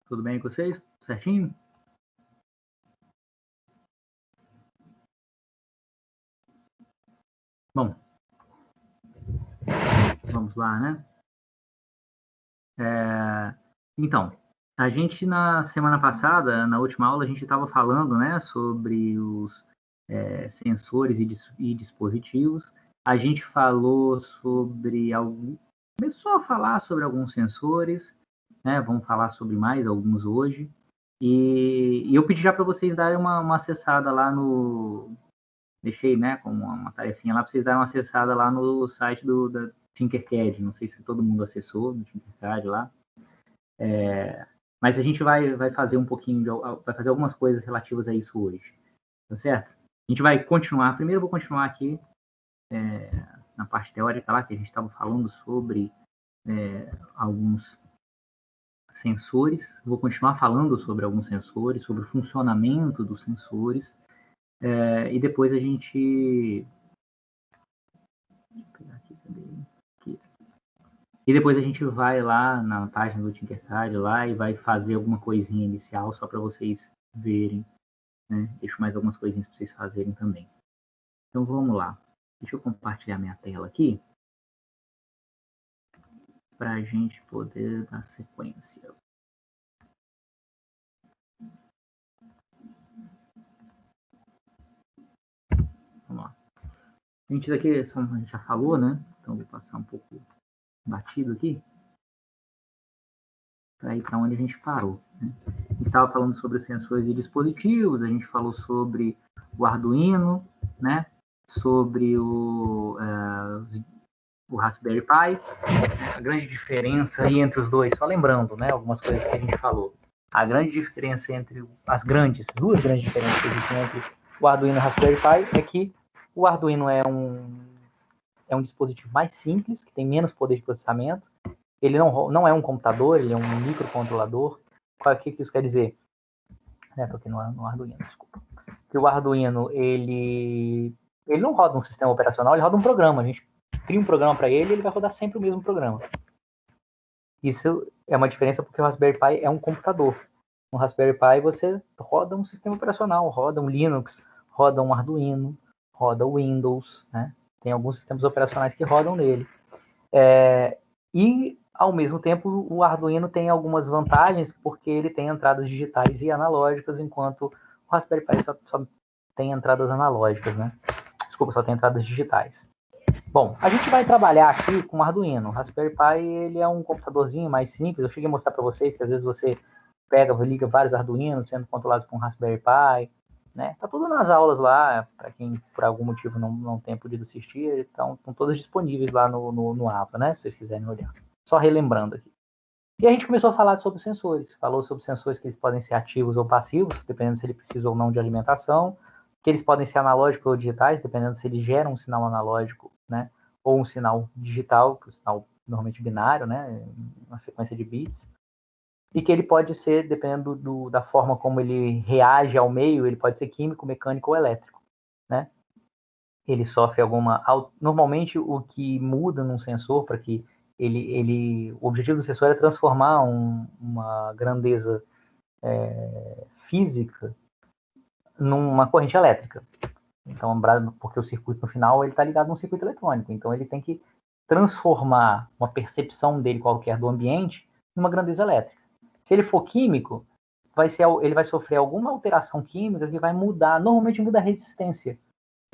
Tudo bem com vocês? Certinho? Bom, vamos lá, né? Então, a gente na semana passada, na última aula, a gente estava falando, né, sobre os sensores e dispositivos. A gente falou sobre começou a falar sobre alguns sensores, né? Vamos falar sobre mais alguns hoje. E eu pedi já para vocês darem uma acessada lá no, deixei, né, como uma tarefinha lá para vocês darem uma acessada lá no site da Tinkercad. Não sei se todo mundo acessou no Tinkercad lá. Mas a gente vai fazer um pouquinho, vai fazer algumas coisas relativas a isso hoje, tá certo? A gente vai continuar, primeiro eu vou continuar aqui na parte teórica lá, que a gente estava falando sobre alguns sensores, vou continuar falando sobre alguns sensores, sobre o funcionamento dos sensores, e depois a gente... E depois a gente vai lá na página do Tinkercad lá e vai fazer alguma coisinha inicial só para vocês verem, né? Deixo mais algumas coisinhas para vocês fazerem também. Então vamos lá. Deixa eu compartilhar minha tela aqui para a gente poder dar sequência. Vamos lá. Gente, isso aqui a gente já falou, né? Então vou passar um pouco batido aqui para ir para onde a gente parou, né? A gente estava falando sobre sensores e dispositivos, a gente falou sobre o Arduino, né? Sobre o Raspberry Pi. A grande diferença aí entre os dois, só lembrando, né, algumas coisas que a gente falou. A grande diferença entre duas grandes diferenças que existem entre o Arduino e o Raspberry Pi é que o Arduino é um dispositivo mais simples, que tem menos poder de processamento. Ele não é um computador, ele é um microcontrolador. O que isso quer dizer? Estou aqui no Arduino, desculpa. Que o Arduino, ele não roda um sistema operacional, ele roda um programa. A gente cria um programa para ele e ele vai rodar sempre o mesmo programa. Isso é uma diferença porque o Raspberry Pi é um computador. No Raspberry Pi você roda um sistema operacional, roda um Linux, roda um Arduino, roda o Windows, né? Tem alguns sistemas operacionais que rodam nele. E, ao mesmo tempo, o Arduino tem algumas vantagens porque ele tem entradas digitais e analógicas, enquanto o Raspberry Pi só tem entradas analógicas, né? Desculpa, só tem entradas digitais. Bom, a gente vai trabalhar aqui com o Arduino. O Raspberry Pi ele é um computadorzinho mais simples. Eu cheguei a mostrar para vocês que às vezes você liga vários Arduinos sendo controlados por um Raspberry Pi, né? Tá tudo nas aulas lá, para quem por algum motivo não tem podido assistir, estão todas disponíveis lá no APA, né? Se vocês quiserem olhar. Só relembrando aqui. E a gente começou a falar sobre sensores. Falou sobre sensores que eles podem ser ativos ou passivos, dependendo se ele precisa ou não de alimentação, que eles podem ser analógicos ou digitais, dependendo se ele gera um sinal analógico, né, ou um sinal digital, que é um sinal normalmente binário, né, uma sequência de bits, e que ele pode ser, dependendo da forma como ele reage ao meio, ele pode ser químico, mecânico ou elétrico, né. Ele sofre normalmente o que muda num sensor para que o objetivo do sensor é transformar uma grandeza física numa corrente elétrica. Então, porque o circuito no final ele está ligado num circuito eletrônico, então ele tem que transformar uma percepção dele qualquer do ambiente numa grandeza elétrica. Se ele for químico, ele vai sofrer alguma alteração química que vai mudar, normalmente muda a resistência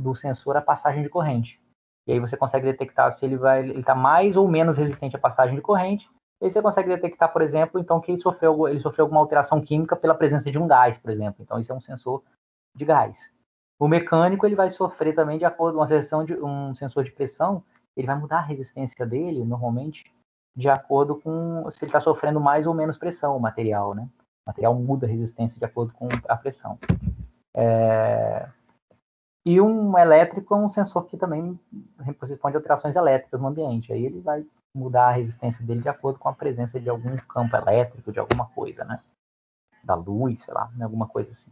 do sensor à passagem de corrente. E aí você consegue detectar se ele está mais ou menos resistente à passagem de corrente. E aí você consegue detectar, por exemplo, então que ele sofreu alguma alteração química pela presença de um gás, por exemplo. Então isso é um sensor de gás. O mecânico ele vai sofrer também de acordo com um sensor de pressão, ele vai mudar a resistência dele, normalmente, de acordo com se ele está sofrendo mais ou menos pressão, o material, né? O material muda a resistência de acordo com a pressão. E um elétrico é um sensor que também responde a alterações elétricas no ambiente. Aí ele vai mudar a resistência dele de acordo com a presença de algum campo elétrico, de alguma coisa, né? Da luz, sei lá, alguma coisa assim.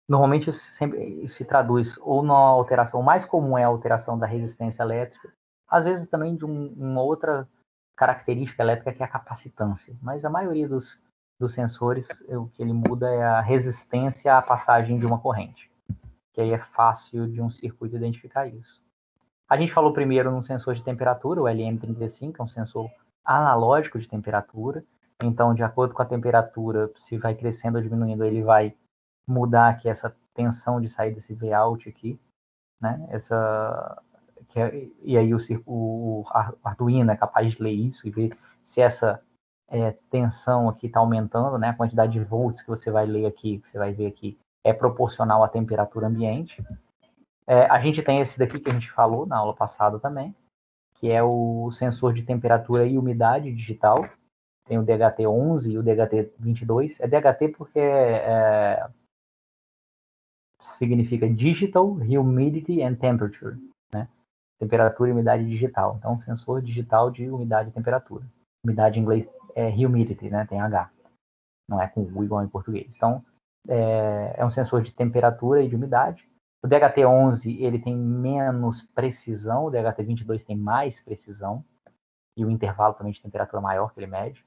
Normalmente isso se traduz ou na alteração mais comum é a alteração da resistência elétrica, às vezes também de uma outra característica elétrica que é a capacitância. Mas a maioria dos sensores, o que ele muda é a resistência à passagem de uma corrente. Que aí é fácil de um circuito identificar isso. A gente falou primeiro num sensor de temperatura, o LM35, é um sensor analógico de temperatura. Então, de acordo com a temperatura, se vai crescendo ou diminuindo, ele vai mudar aqui essa tensão de sair desse Vout aqui, né? E aí o Arduino é capaz de ler isso e ver se essa tensão aqui está aumentando, né? A quantidade de volts que você vai ler aqui, que você vai ver aqui, é proporcional à temperatura ambiente. A gente tem esse daqui que a gente falou na aula passada também, que é o sensor de temperatura e umidade digital. Tem o DHT11 e o DHT22. É DHT porque significa Digital Humidity and Temperature, né? Temperatura e umidade digital. Então, sensor digital de umidade e temperatura. Umidade em inglês é humidity, né? Tem H. Não é com U igual em português. Então, é um sensor de temperatura e de umidade. O DHT11 ele tem menos precisão, o DHT22 tem mais precisão, e o intervalo também de temperatura maior que ele mede,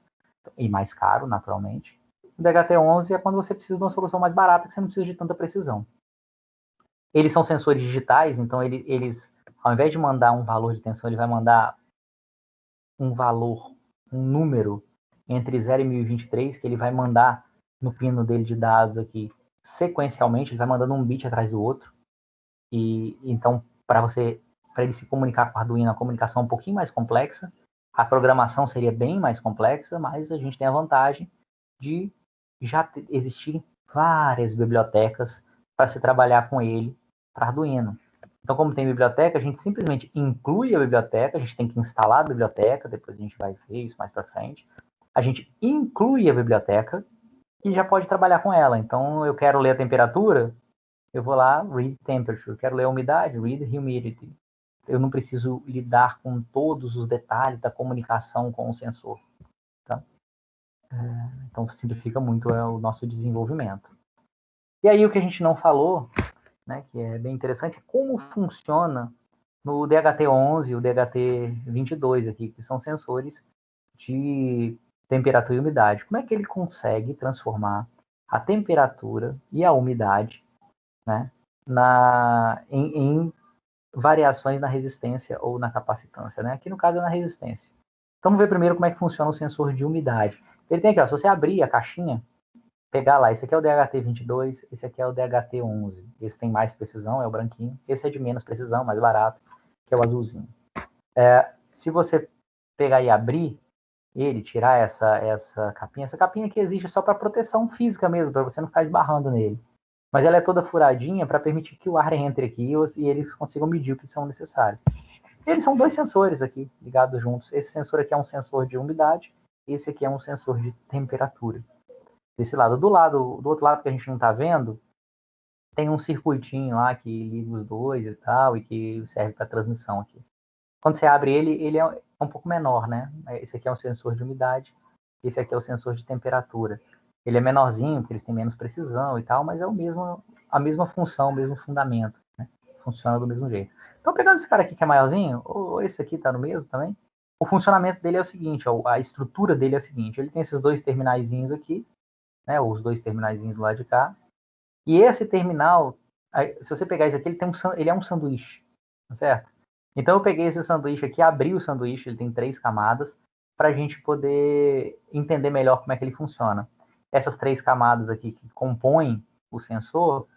e mais caro, naturalmente. O DHT11 é quando você precisa de uma solução mais barata, que você não precisa de tanta precisão. Eles são sensores digitais, então eles, ao invés de mandar um valor de tensão, ele vai mandar um valor, um número entre 0 e 1023, que ele vai mandar no pino dele de dados aqui sequencialmente, ele vai mandando um bit atrás do outro. E então, para ele se comunicar com o Arduino, a comunicação é um pouquinho mais complexa, a programação seria bem mais complexa, mas a gente tem a vantagem de já existirem várias bibliotecas para se trabalhar com ele para Arduino. Então, como tem biblioteca, a gente simplesmente inclui a biblioteca, a gente tem que instalar a biblioteca, depois a gente vai ver isso mais para frente. A gente inclui a biblioteca e já pode trabalhar com ela. Então, eu quero ler a temperatura, eu vou lá, read temperature. Quero ler a umidade, read humidity. Eu não preciso lidar com todos os detalhes da comunicação com o sensor. Tá? Então, simplifica muito o nosso desenvolvimento. E aí, o que a gente não falou, né, que é bem interessante, é como funciona no DHT11 e o DHT22 aqui, que são sensores de temperatura e umidade. Como é que ele consegue transformar a temperatura e a umidade, né, em variações na resistência ou na capacitância, né? Aqui no caso é na resistência. Então, vamos ver primeiro como é que funciona o sensor de umidade. Ele tem aqui, ó, se você abrir a caixinha, pegar lá, esse aqui é o DHT22, esse aqui é o DHT11. Esse tem mais precisão, é o branquinho. Esse é de menos precisão, mais barato, que é o azulzinho. Se você pegar e abrir ele, tirar essa capinha aqui existe só para proteção física mesmo, para você não ficar esbarrando nele. Mas ela é toda furadinha para permitir que o ar entre aqui e eles consigam medir o que são necessários. Eles são dois sensores aqui, ligados juntos. Esse sensor aqui é um sensor de umidade, esse aqui é um sensor de temperatura. Desse lado. Do outro lado que a gente não está vendo, tem um circuitinho lá que liga os dois e tal, e que serve para transmissão aqui. Quando você abre ele é um pouco menor, né? Esse aqui é um sensor de umidade, esse aqui é o sensor de temperatura. Ele é menorzinho, porque eles têm menos precisão e tal, mas é a mesma função, o mesmo fundamento, né? Funciona do mesmo jeito. Então, pegando esse cara aqui que é maiorzinho, ou esse aqui tá no mesmo também, o funcionamento dele é o seguinte, a estrutura dele é a seguinte, ele tem esses dois terminaizinhos aqui, né, os dois terminaizinhos do lado de cá, e esse terminal, se você pegar esse aqui, ele é um sanduíche, tá certo? Então eu peguei esse sanduíche aqui, abri o sanduíche, ele tem 3 camadas, para a gente poder entender melhor como é que ele funciona. Essas 3 camadas aqui que compõem o sensor,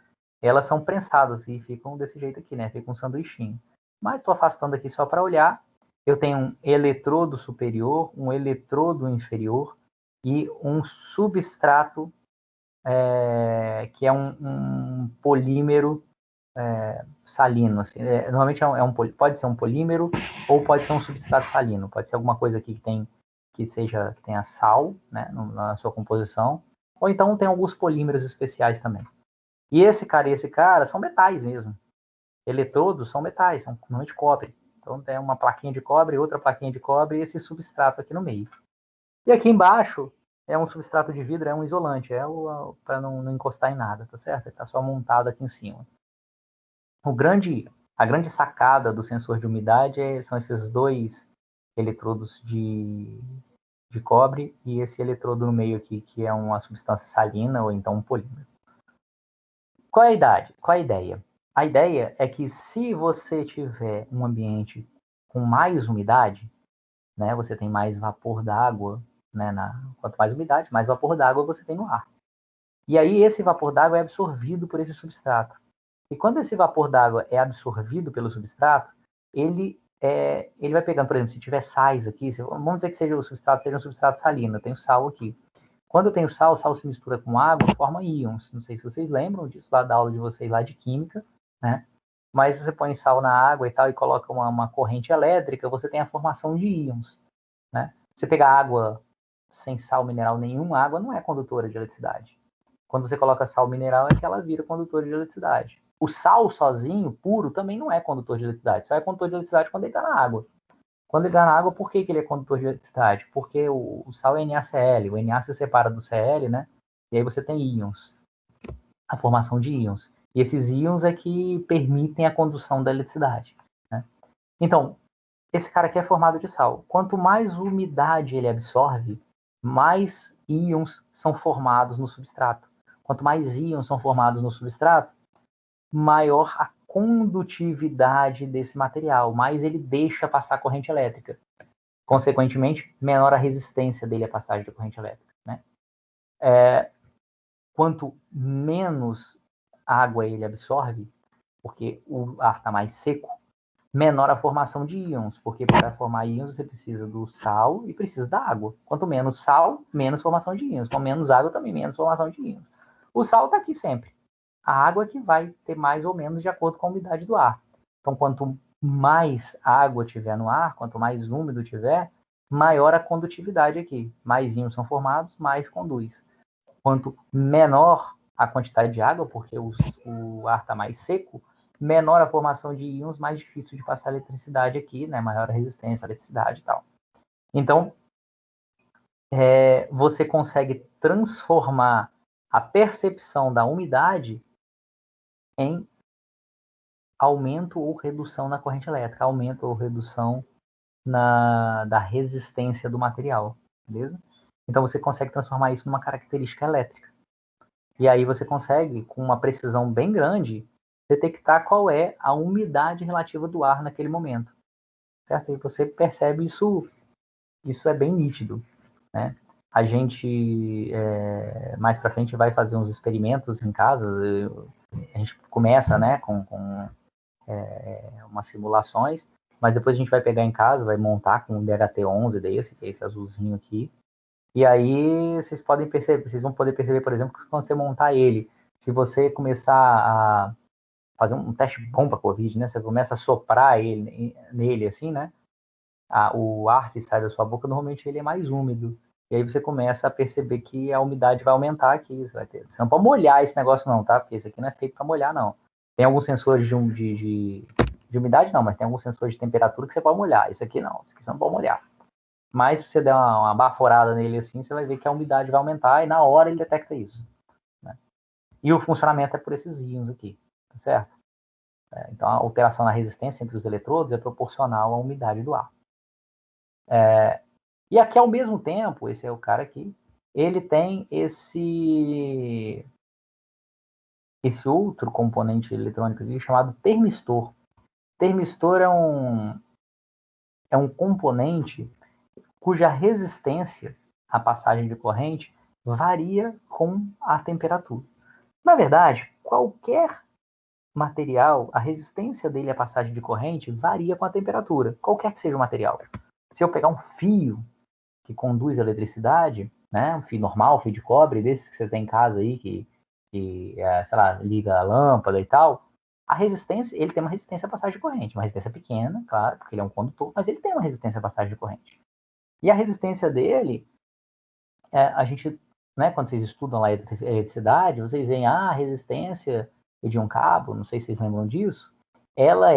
elas são prensadas e ficam desse jeito aqui, né? Fica um sanduichinho. Mas estou afastando aqui só para olhar. Eu tenho um eletrodo superior, um eletrodo inferior e um substrato que é um polímero salino. Assim, normalmente pode ser um polímero ou pode ser um substrato salino. Pode ser alguma coisa aqui que tenha sal, né, na sua composição. Ou então tem alguns polímeros especiais também. E esse cara são metais mesmo. Eletrodos são metais, são normalmente cobre. Então tem uma plaquinha de cobre, outra plaquinha de cobre e esse substrato aqui no meio. E aqui embaixo é um substrato de vidro, é um isolante, para não encostar em nada, tá certo? Ele está só montado aqui em cima. A grande sacada do sensor de umidade são esses dois eletrodos de cobre e esse eletrodo no meio aqui, que é uma substância salina ou então um polímero. Qual é a idade? Qual é a ideia? A ideia é que se você tiver um ambiente com mais umidade, né, você tem mais vapor d'água, né, quanto mais umidade, mais vapor d'água você tem no ar. E aí esse vapor d'água é absorvido por esse substrato. E quando esse vapor d'água é absorvido pelo substrato, ele vai pegando, por exemplo, se tiver sais aqui, vamos dizer que seja o substrato, seja um substrato salino, eu tenho sal aqui. Quando eu tenho sal, o sal se mistura com água, forma íons. Não sei se vocês lembram disso lá da aula de vocês lá de química, né? Mas se você põe sal na água e tal e coloca uma corrente elétrica, você tem a formação de íons, né? Você pegar água sem sal mineral nenhum, a água não é condutora de eletricidade. Quando você coloca sal mineral é que ela vira condutor de eletricidade. O sal sozinho, puro, também não é condutor de eletricidade. Só é condutor de eletricidade quando ele está na água. Quando ele está na água, por que ele é condutor de eletricidade? Porque o sal é NaCl. O Na se separa do Cl, né? E aí você tem íons. A formação de íons. E esses íons é que permitem a condução da eletricidade, né? Então, esse cara aqui é formado de sal. Quanto mais umidade ele absorve, mais íons são formados no substrato. Quanto mais íons são formados no substrato, maior a condutividade desse material, mais ele deixa passar corrente elétrica. Consequentemente, menor a resistência dele à passagem da corrente elétrica, né? Quanto menos água ele absorve, porque o ar está mais seco, menor a formação de íons, porque para formar íons você precisa do sal e precisa da água. Quanto menos sal, menos formação de íons. Com menos água, também menos formação de íons. O sal está aqui sempre. A água que vai ter mais ou menos de acordo com a umidade do ar. Então, quanto mais água tiver no ar, quanto mais úmido tiver, maior a condutividade aqui. Mais íons são formados, mais conduz. Quanto menor a quantidade de água, porque o ar está mais seco, menor a formação de íons, mais difícil de passar eletricidade aqui, né? Maior a resistência à eletricidade e tal. Então, você consegue transformar a percepção da umidade em aumento ou redução na corrente elétrica, aumento ou redução da resistência do material, beleza? Então, você consegue transformar isso numa característica elétrica. E aí você consegue, com uma precisão bem grande, detectar qual é a umidade relativa do ar naquele momento. Certo? E você percebe isso é bem nítido, né? A gente, mais para frente, vai fazer uns experimentos em casa. A gente começa, né, com umas simulações, mas depois a gente vai pegar em casa, vai montar com um DHT-11 desse, que é esse azulzinho aqui. E aí vocês podem perceber, vocês vão poder perceber, por exemplo, que quando você montar ele, se você começar a fazer um teste bom para Covid, né? Você começa a soprar nele assim, né? O ar que sai da sua boca, normalmente ele é mais úmido. E aí você começa a perceber que a umidade vai aumentar aqui. Você não pode molhar esse negócio não, tá? Porque esse aqui não é feito para molhar, não. Tem alguns sensores de umidade, não, mas tem alguns sensores de temperatura que você pode molhar. Esse aqui não, esse aqui você não pode molhar. Mas se você der uma baforada nele assim, você vai ver que a umidade vai aumentar e na hora ele detecta isso, né? E o funcionamento é por esses íons aqui, tá certo? Então a alteração na resistência entre os eletrodos é proporcional à umidade do ar. E aqui ao mesmo tempo, esse é o cara aqui, ele tem esse outro componente eletrônico aqui chamado termistor. Termistor é um componente cuja resistência à passagem de corrente varia com a temperatura. Na verdade, qualquer material, a resistência dele à passagem de corrente varia com a temperatura, qualquer que seja o material. Se eu pegar um fio que conduz a eletricidade, né, um fio normal, um fio de cobre, desses que você tem em casa aí, que sei lá, liga a lâmpada e tal, a resistência, ele tem uma resistência à passagem de corrente, uma resistência pequena, claro, porque ele é um condutor, mas ele tem uma resistência à passagem de corrente. E a resistência dele, a gente, né, quando vocês estudam lá a eletricidade, vocês veem a resistência de um cabo, não sei se vocês lembram disso, ela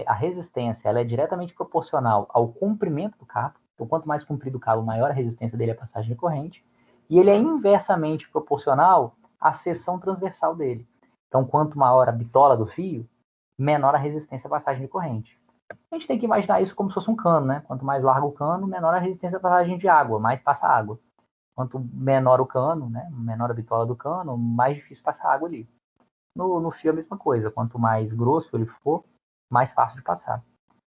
a resistência, ela é diretamente proporcional ao comprimento do cabo. Então, quanto mais comprido o cabo, maior a resistência dele à passagem de corrente. E ele é inversamente proporcional à seção transversal dele. Então, quanto maior a bitola do fio, menor a resistência à passagem de corrente. A gente tem que imaginar isso como se fosse um cano, né? Quanto mais largo o cano, menor a resistência à passagem de água, mais passa água. Quanto menor o cano, né? Menor a bitola do cano, mais difícil passar água ali. No fio é a mesma coisa. Quanto mais grosso ele for, mais fácil de passar.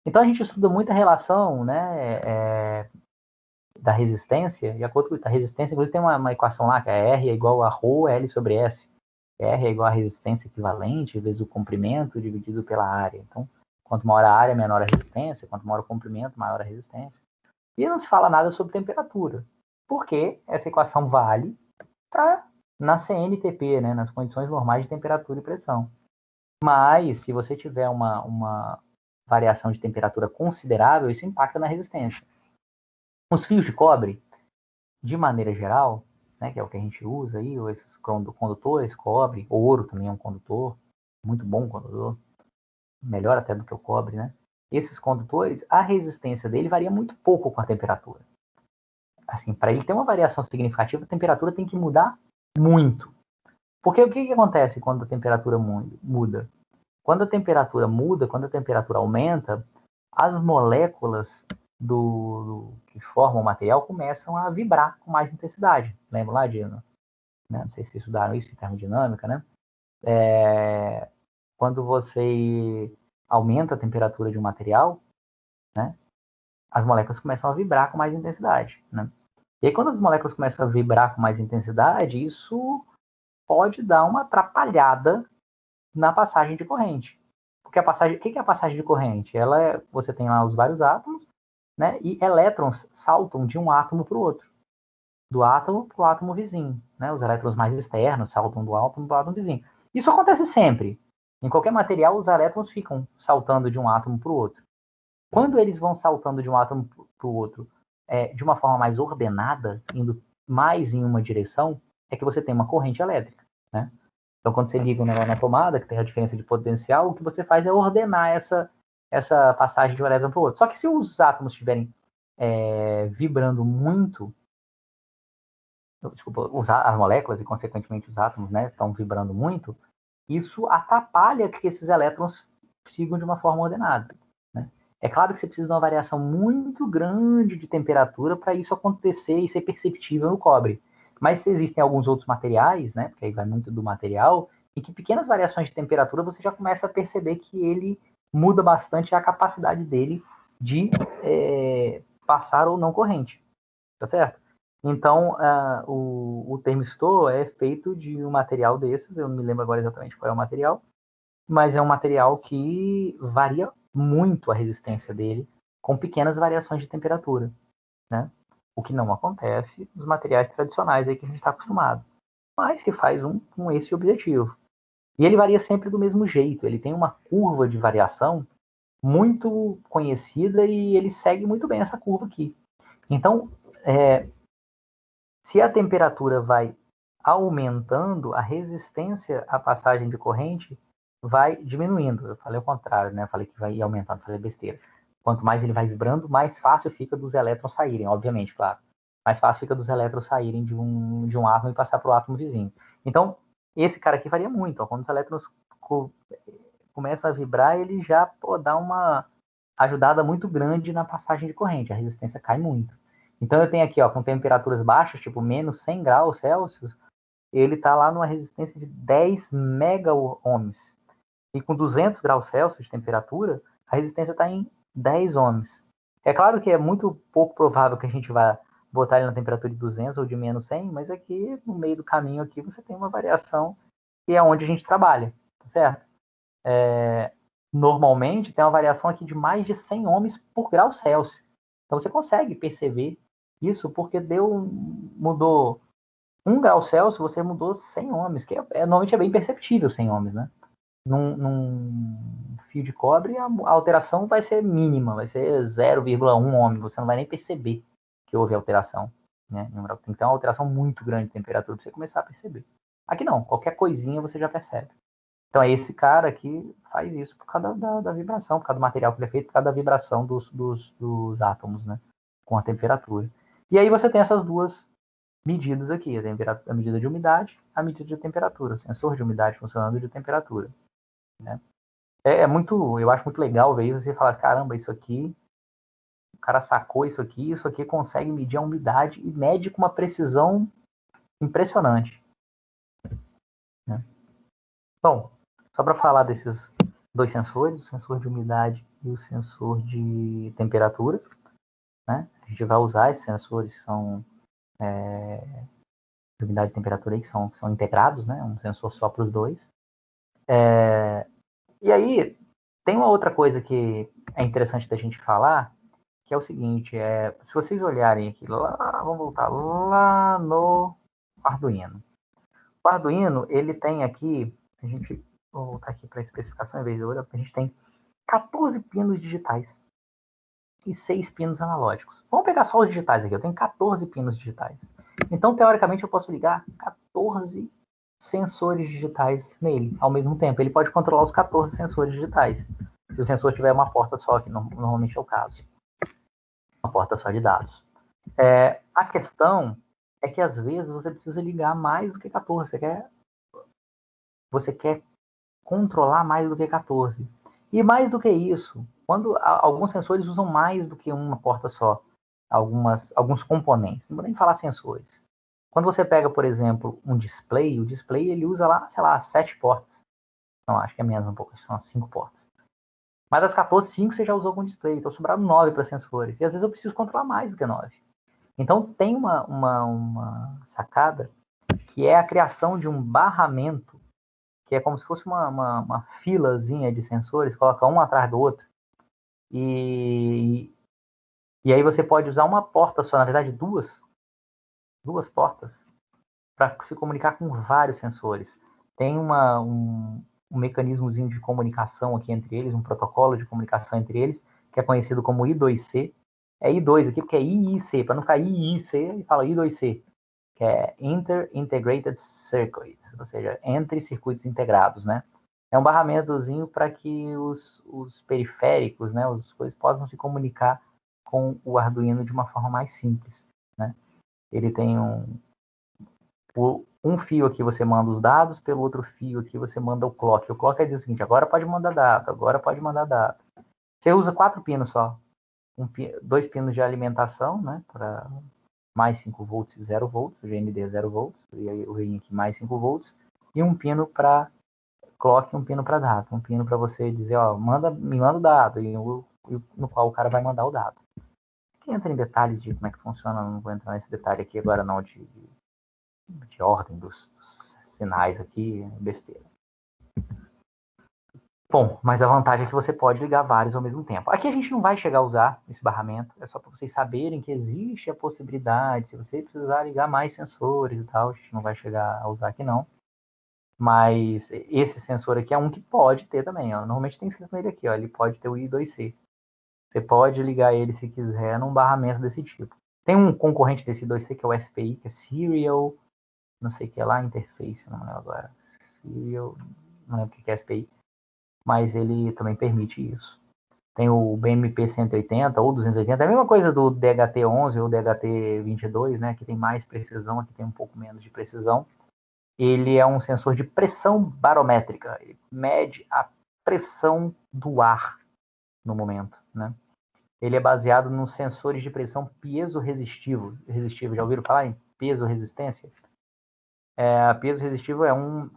Então a gente estuda muita relação, né, da resistência, e a resistência, inclusive tem uma equação lá, que é R é igual a ρ L sobre S. R é igual a resistência equivalente, vezes o comprimento dividido pela área. Então, quanto maior a área, menor a resistência, quanto maior o comprimento, maior a resistência. E não se fala nada sobre temperatura, porque essa equação vale para na CNTP, né, nas condições normais de temperatura e pressão. Mas, se você tiver uma variação de temperatura considerável, isso impacta na resistência. Os fios de cobre, de maneira geral, né, que é o que a gente usa aí, ou esses condutores, cobre, ouro também é um condutor, muito bom condutor, melhor até do que o cobre, né? Esses condutores, a resistência dele varia muito pouco com a temperatura. Assim, para ele ter uma variação significativa, a temperatura tem que mudar muito. Porque o que acontece quando a temperatura muda? Quando a temperatura muda, quando a temperatura aumenta, as moléculas que formam o material começam a vibrar com mais intensidade. Lembra lá, Dino? Né? Não sei se vocês estudaram isso em termodinâmica, né? Quando você aumenta a temperatura de um material, né, as moléculas começam a vibrar com mais intensidade. Né? E aí, quando as moléculas começam a vibrar com mais intensidade, isso pode dar uma atrapalhada na passagem de corrente. Porque o que é a passagem de corrente? Você tem lá os vários átomos, né, e elétrons saltam de um átomo para o outro. Do átomo para o átomo vizinho. Né? Os elétrons mais externos saltam do átomo para o átomo vizinho. Isso acontece sempre. Em qualquer material, os elétrons ficam saltando de um átomo para o outro. Quando eles vão saltando de um átomo para o outro de uma forma mais ordenada, indo mais em uma direção, é que você tem uma corrente elétrica. Né? Então, quando você liga o negócio na tomada, que tem a diferença de potencial, o que você faz é ordenar essa passagem de um elétron para o outro. Só que se os átomos estiverem vibrando muito, desculpa, as moléculas e, consequentemente, os átomos, né, estão vibrando muito, isso atrapalha que esses elétrons sigam de uma forma ordenada. Né? É claro que você precisa de uma variação muito grande de temperatura para isso acontecer e ser perceptível no cobre. Mas existem alguns outros materiais, né, porque aí vai muito do material, em que pequenas variações de temperatura você já começa a perceber que ele muda bastante a capacidade dele de passar ou não corrente. Tá certo? Então, o termistor é feito de um material desses, eu não me lembro agora exatamente qual é o material, mas é um material que varia muito a resistência dele, com pequenas variações de temperatura, né? O que não acontece nos materiais tradicionais aí que a gente está acostumado, mas que faz com esse objetivo. E ele varia sempre do mesmo jeito, ele tem uma curva de variação muito conhecida e ele segue muito bem essa curva aqui. Então, se a temperatura vai aumentando, a resistência à passagem de corrente vai diminuindo. Eu falei o contrário, né? Eu falei que vai aumentando, falei besteira. Quanto mais ele vai vibrando, mais fácil fica dos elétrons saírem, obviamente, claro. Mais fácil fica dos elétrons saírem de um átomo e passar para o átomo vizinho. Então, esse cara aqui varia muito. Ó. Quando os elétrons começam a vibrar, ele já dá uma ajudada muito grande na passagem de corrente. A resistência cai muito. Então eu tenho aqui, ó, com temperaturas baixas, tipo menos 100 graus Celsius, ele está lá numa resistência de 10 mega-ohms. E com 200 graus Celsius de temperatura, a resistência está em 10 ohms. É claro que é muito pouco provável que a gente vá botar ele na temperatura de 200 ou de menos 100, mas aqui no meio do caminho aqui você tem uma variação que é onde a gente trabalha, tá certo? Normalmente tem uma variação aqui de mais de 100 ohms por grau Celsius. Então você consegue perceber isso porque mudou 1 grau Celsius, você mudou 100 ohms, que normalmente é bem perceptível 100 ohms, né? Num fio de cobre, a alteração vai ser mínima, vai ser 0,1 ohm, você não vai nem perceber que houve alteração. Né? Tem que ter uma alteração muito grande de temperatura para você começar a perceber. Aqui não, qualquer coisinha você já percebe. Então, esse cara aqui faz isso por causa da vibração, por causa do material que ele é feito, por causa da vibração dos átomos, né? Com a temperatura. E aí você tem essas duas medidas aqui, a medida de umidade, a medida de temperatura, o sensor de umidade funcionando de temperatura. Né? Eu acho muito legal ver isso, você falar, caramba, isso aqui, o cara sacou isso aqui consegue medir a umidade e mede com uma precisão impressionante, né? Bom, só para falar desses dois sensores, o sensor de umidade e o sensor de temperatura, né? A gente vai usar esses sensores que são de umidade e temperatura aí, que são integrados, né? Um sensor só para os dois. E aí, tem uma outra coisa que é interessante da gente falar, que é o seguinte, se vocês olharem aqui, vamos voltar lá no Arduino. O Arduino, ele tem aqui, vou voltar aqui para a especificação, em vez de outra, a gente tem 14 pinos digitais e 6 pinos analógicos. Vamos pegar só os digitais aqui, eu tenho 14 pinos digitais. Então, teoricamente, eu posso ligar 14 sensores digitais nele ao mesmo tempo. Ele pode controlar os 14 sensores digitais. Se o sensor tiver uma porta só, que normalmente é o caso. Uma porta só de dados. A questão é que, às vezes, você precisa ligar mais do que 14. Você quer controlar mais do que 14. E mais do que isso, quando alguns sensores usam mais do que uma porta só, alguns componentes, não vou nem falar sensores. Quando você pega, por exemplo, um display, o display ele usa lá, sei lá, 7 portas. Não, acho que é menos um pouco, são 5 portas. Mas das 14, 5 você já usou com display, então sobraram 9 para sensores. E às vezes eu preciso controlar mais do que 9. Então tem uma sacada que é a criação de um barramento que é como se fosse uma filazinha de sensores, coloca um atrás do outro, e, e aí você pode usar uma porta só, na verdade duas portas, para se comunicar com vários sensores. Tem um mecanismozinho de comunicação aqui entre eles, um protocolo de comunicação entre eles, que é conhecido como I2C. É I2 aqui porque é IIC, para não ficar IIC, fala I2C, que é Inter-Integrated Circuit, ou seja, entre circuitos integrados, né? É um barramentozinho para que os periféricos, né, os coisas possam se comunicar com o Arduino de uma forma mais simples, né? Ele tem um fio aqui você manda os dados, pelo outro fio aqui você manda o clock. O clock diz o seguinte, agora pode mandar dado, agora pode mandar dado. Você usa 4 pinos só, 2 pinos de alimentação, né, para mais 5 volts e 0 volts, o GND é 0 volts, e aí eu venho aqui mais 5 volts, e um pino para clock e um pino para dado, um pino para você dizer, ó, me manda o dado, no qual o cara vai mandar o dado. Quem entra em detalhes de como é que funciona, não vou entrar nesse detalhe aqui agora não, de ordem dos sinais aqui, besteira. Bom, mas a vantagem é que você pode ligar vários ao mesmo tempo. Aqui a gente não vai chegar a usar esse barramento, é só para vocês saberem que existe a possibilidade, se você precisar ligar mais sensores e tal, a gente não vai chegar a usar aqui não. Mas esse sensor aqui é um que pode ter também, ó. Normalmente tem escrito nele aqui, ó, ele pode ter o I2C. Você pode ligar ele, se quiser, num barramento desse tipo. Tem um concorrente desse I2C, que é o SPI, que é Serial, não sei o que é lá, Interface, não lembro agora. Serial, não lembro o que é SPI. Mas ele também permite isso. Tem o BMP 180 ou 280, é a mesma coisa do DHT11 ou DHT22, né, que tem mais precisão, aqui tem um pouco menos de precisão. Ele é um sensor de pressão barométrica, ele mede a pressão do ar no momento, né? Ele é baseado nos sensores de pressão piezo-resistivo. Já ouviram falar em piezo-resistência? Piezo-resistivo é um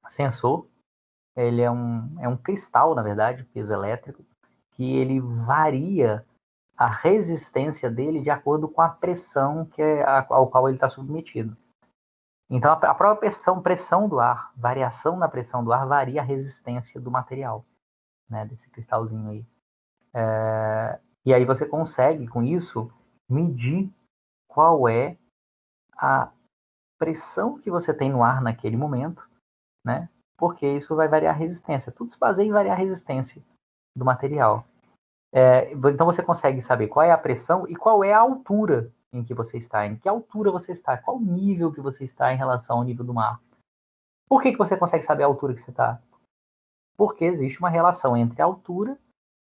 sensor, ele é um cristal, na verdade, piezoelétrico, que ele varia a resistência dele de acordo com a pressão ao qual ele está submetido. Então, a própria pressão do ar, variação na pressão do ar, varia a resistência do material, né, desse cristalzinho aí. E aí você consegue, com isso, medir qual é a pressão que você tem no ar naquele momento, né? Porque isso vai variar a resistência. Tudo se baseia em variar a resistência do material. Então você consegue saber qual é a pressão e qual é a altura em que você está, em que altura você está, qual nível que você está em relação ao nível do mar. Por que você consegue saber a altura que você está? Porque existe uma relação entre a altura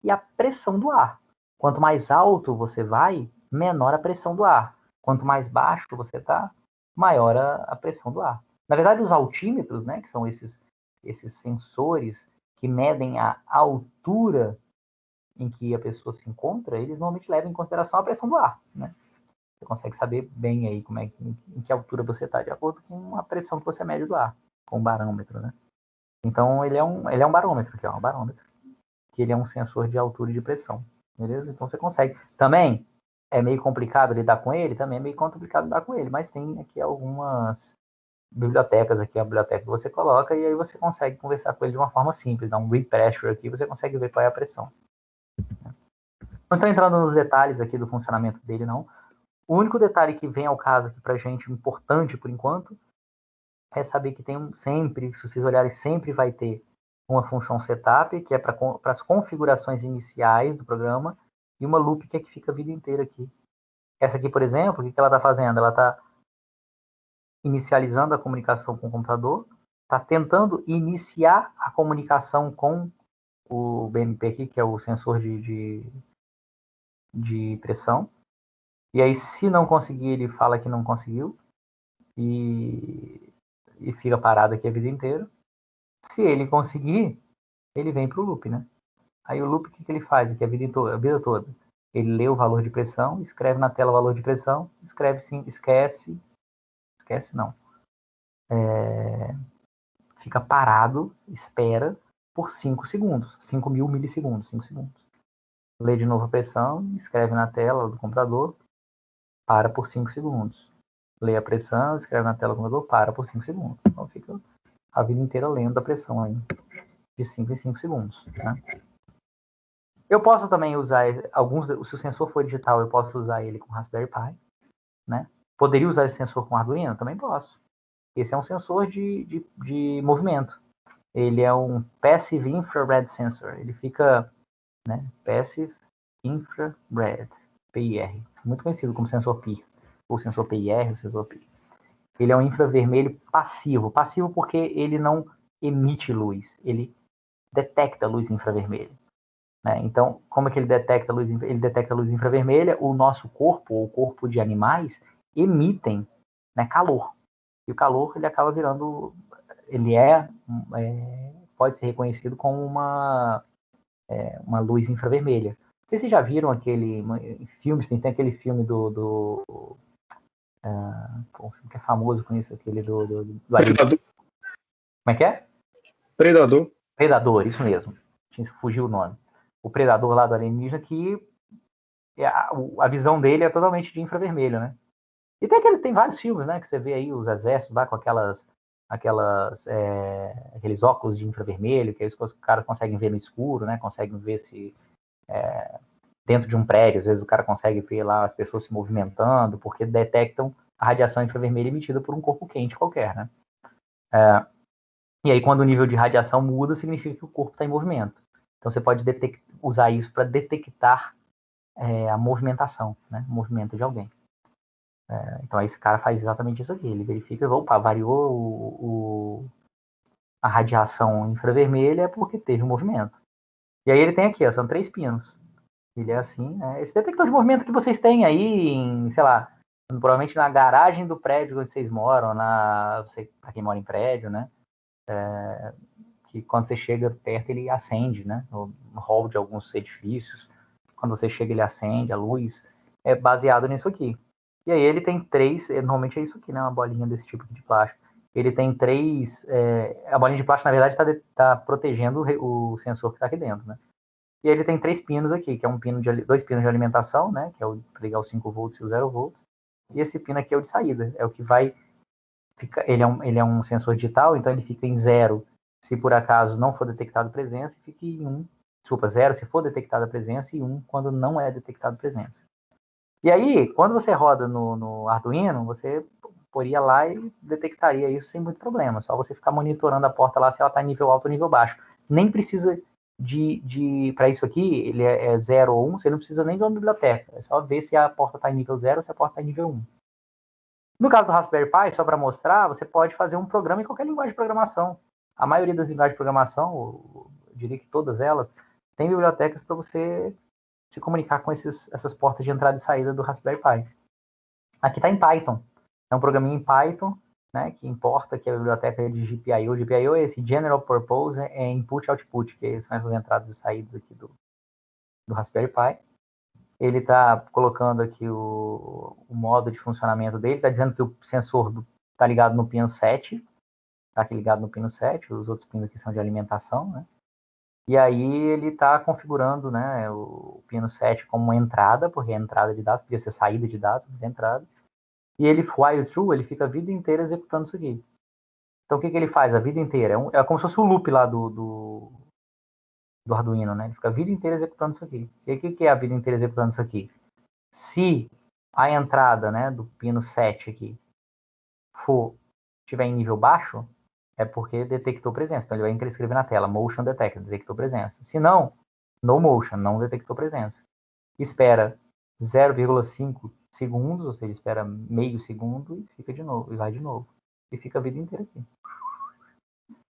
e a pressão do ar. Quanto mais alto você vai, menor a pressão do ar. Quanto mais baixo você está, maior a pressão do ar. Na verdade, os altímetros, né, que são esses sensores que medem a altura em que a pessoa se encontra, eles normalmente levam em consideração a pressão do ar, né? Você consegue saber bem aí em que altura você está, de acordo com a pressão que você mede do ar, com o barômetro, né? Então, ele é um barômetro, que é um barômetro, que ele é um sensor de altura e de pressão, beleza? Então, você consegue. Também é meio complicado lidar com ele, também é meio complicado lidar com ele, mas tem aqui algumas bibliotecas, aqui a biblioteca que você coloca, e aí você consegue conversar com ele de uma forma simples, dá um read pressure aqui, você consegue ver qual é a pressão. Não estou entrando nos detalhes aqui do funcionamento dele, não. O único detalhe que vem ao caso aqui pra gente, importante por enquanto, é saber que tem sempre, se vocês olharem, sempre vai ter uma função setup, que é para as configurações iniciais do programa, e uma loop que é que fica a vida inteira aqui. Essa aqui, por exemplo, o que ela está fazendo? Ela está inicializando a comunicação com o computador, está tentando iniciar a comunicação com o BMP aqui, que é o sensor de pressão. E aí, se não conseguir, ele fala que não conseguiu e fica parado aqui a vida inteira. Se ele conseguir, ele vem para o loop, né? Aí o loop, o que ele faz aqui a vida toda? Ele lê o valor de pressão, escreve na tela o valor de pressão, escreve sim, esquece não. Fica parado, espera por 5 segundos, 5.000 milissegundos, 5 segundos. Lê de novo a pressão, escreve na tela do computador, para por 5 segundos. Lê a pressão, escreve na tela do computador, para por 5 segundos. Então fica a vida inteira lendo a pressão aí, de 5 em 5 segundos. Né? Eu posso também usar se o sensor for digital, eu posso usar ele com Raspberry Pi. Né? Poderia usar esse sensor com Arduino? Também posso. Esse é um sensor de movimento. Ele é um Passive Infrared Sensor. Ele fica, né, Passive Infrared, PIR. Muito conhecido como sensor PIR. Ou sensor PIR, ou sensor PIR. Ele é um infravermelho passivo. Passivo porque ele não emite luz. Ele detecta luz infravermelha. Né? Então, como é que ele detecta luz? Ele detecta luz infravermelha. O nosso corpo, ou o corpo de animais, emitem, né, calor. E o calor, ele acaba virando... Ele pode ser reconhecido como uma luz infravermelha. Não sei se vocês já viram filmes, tem aquele filme um filme que é famoso com isso, aquele do Predador. Como é que é? Predador. Predador, isso mesmo. Fugiu o nome. O Predador lá do alienígena, que a visão dele é totalmente de infravermelho, né? E tem vários filmes, né? Que você vê aí os exércitos lá com aqueles óculos de infravermelho, que aí os caras conseguem ver no escuro, né? Conseguem ver se dentro de um prédio, às vezes o cara consegue ver lá as pessoas se movimentando, porque detectam a radiação infravermelha emitida por um corpo quente qualquer, né? E aí, quando o nível de radiação muda, significa que o corpo está em movimento. Então, você pode usar isso para detectar a movimentação, né? O movimento de alguém. Então, esse cara faz exatamente isso aqui. Ele verifica, opa, variou a radiação infravermelha porque teve um movimento. E aí ele tem aqui, ó, são 3 pinos. Ele é assim, né? Esse detector de movimento que vocês têm aí, sei lá, provavelmente na garagem do prédio onde vocês moram, para quem mora em prédio, né? Que quando você chega perto ele acende, né? No hall de alguns edifícios, quando você chega ele acende a luz, é baseado nisso aqui. E aí ele tem 3, normalmente é isso aqui, né? Uma bolinha desse tipo de plástico. Ele tem 3, a bolinha de plástico na verdade está protegendo o sensor que está aqui dentro, né? E ele tem 3 pinos aqui, que é 2 pinos de alimentação, né? Que é o para ligar os 5 volts e o 0 volts. E esse pino aqui é o de saída, é o que vai ficar. Ele é um sensor digital, então ele fica em 0 se por acaso não for detectado presença, e fica em 1, desculpa, 0 se for detectada presença e 1 quando não é detectado presença. E aí, quando você roda no Arduino, você poria lá e detectaria isso sem muito problema. Só você ficar monitorando a porta lá se ela está em nível alto ou nível baixo. Nem precisa para isso aqui, ele é 0 ou 1, você não precisa nem de uma biblioteca. É só ver se a porta está em nível 0 ou se a porta está em nível 1. No caso do Raspberry Pi, só para mostrar, você pode fazer um programa em qualquer linguagem de programação. A maioria das linguagens de programação, eu diria que todas elas, tem bibliotecas para você se comunicar com essas portas de entrada e saída do Raspberry Pi. Aqui está em Python. É um programinha em Python, né, que importa, que é a biblioteca de GPIO. GPIO é esse General Purpose Input Output, que são essas entradas e saídas aqui do Raspberry Pi. Ele está colocando aqui o modo de funcionamento dele, está dizendo que o sensor está ligado no pino 7, está aqui ligado no pino 7, os outros pinos aqui são de alimentação, né? E aí ele está configurando, né, o pino 7 como uma entrada, porque é entrada de dados, podia ser saída de dados, mas é entrada. E ele, while true, ele fica a vida inteira executando isso aqui. Então o que ele faz a vida inteira? É como se fosse o loop lá do Arduino, né? Ele fica a vida inteira executando isso aqui. E aí, o que é a vida inteira executando isso aqui? Se a entrada, né, do pino 7 aqui estiver em nível baixo, é porque detectou presença. Então ele vai escrever na tela, motion detected, detectou presença. Se não, no motion, não detectou presença. Espera 0,5 segundos, ou seja, espera meio segundo e fica de novo, e vai de novo. E fica a vida inteira aqui.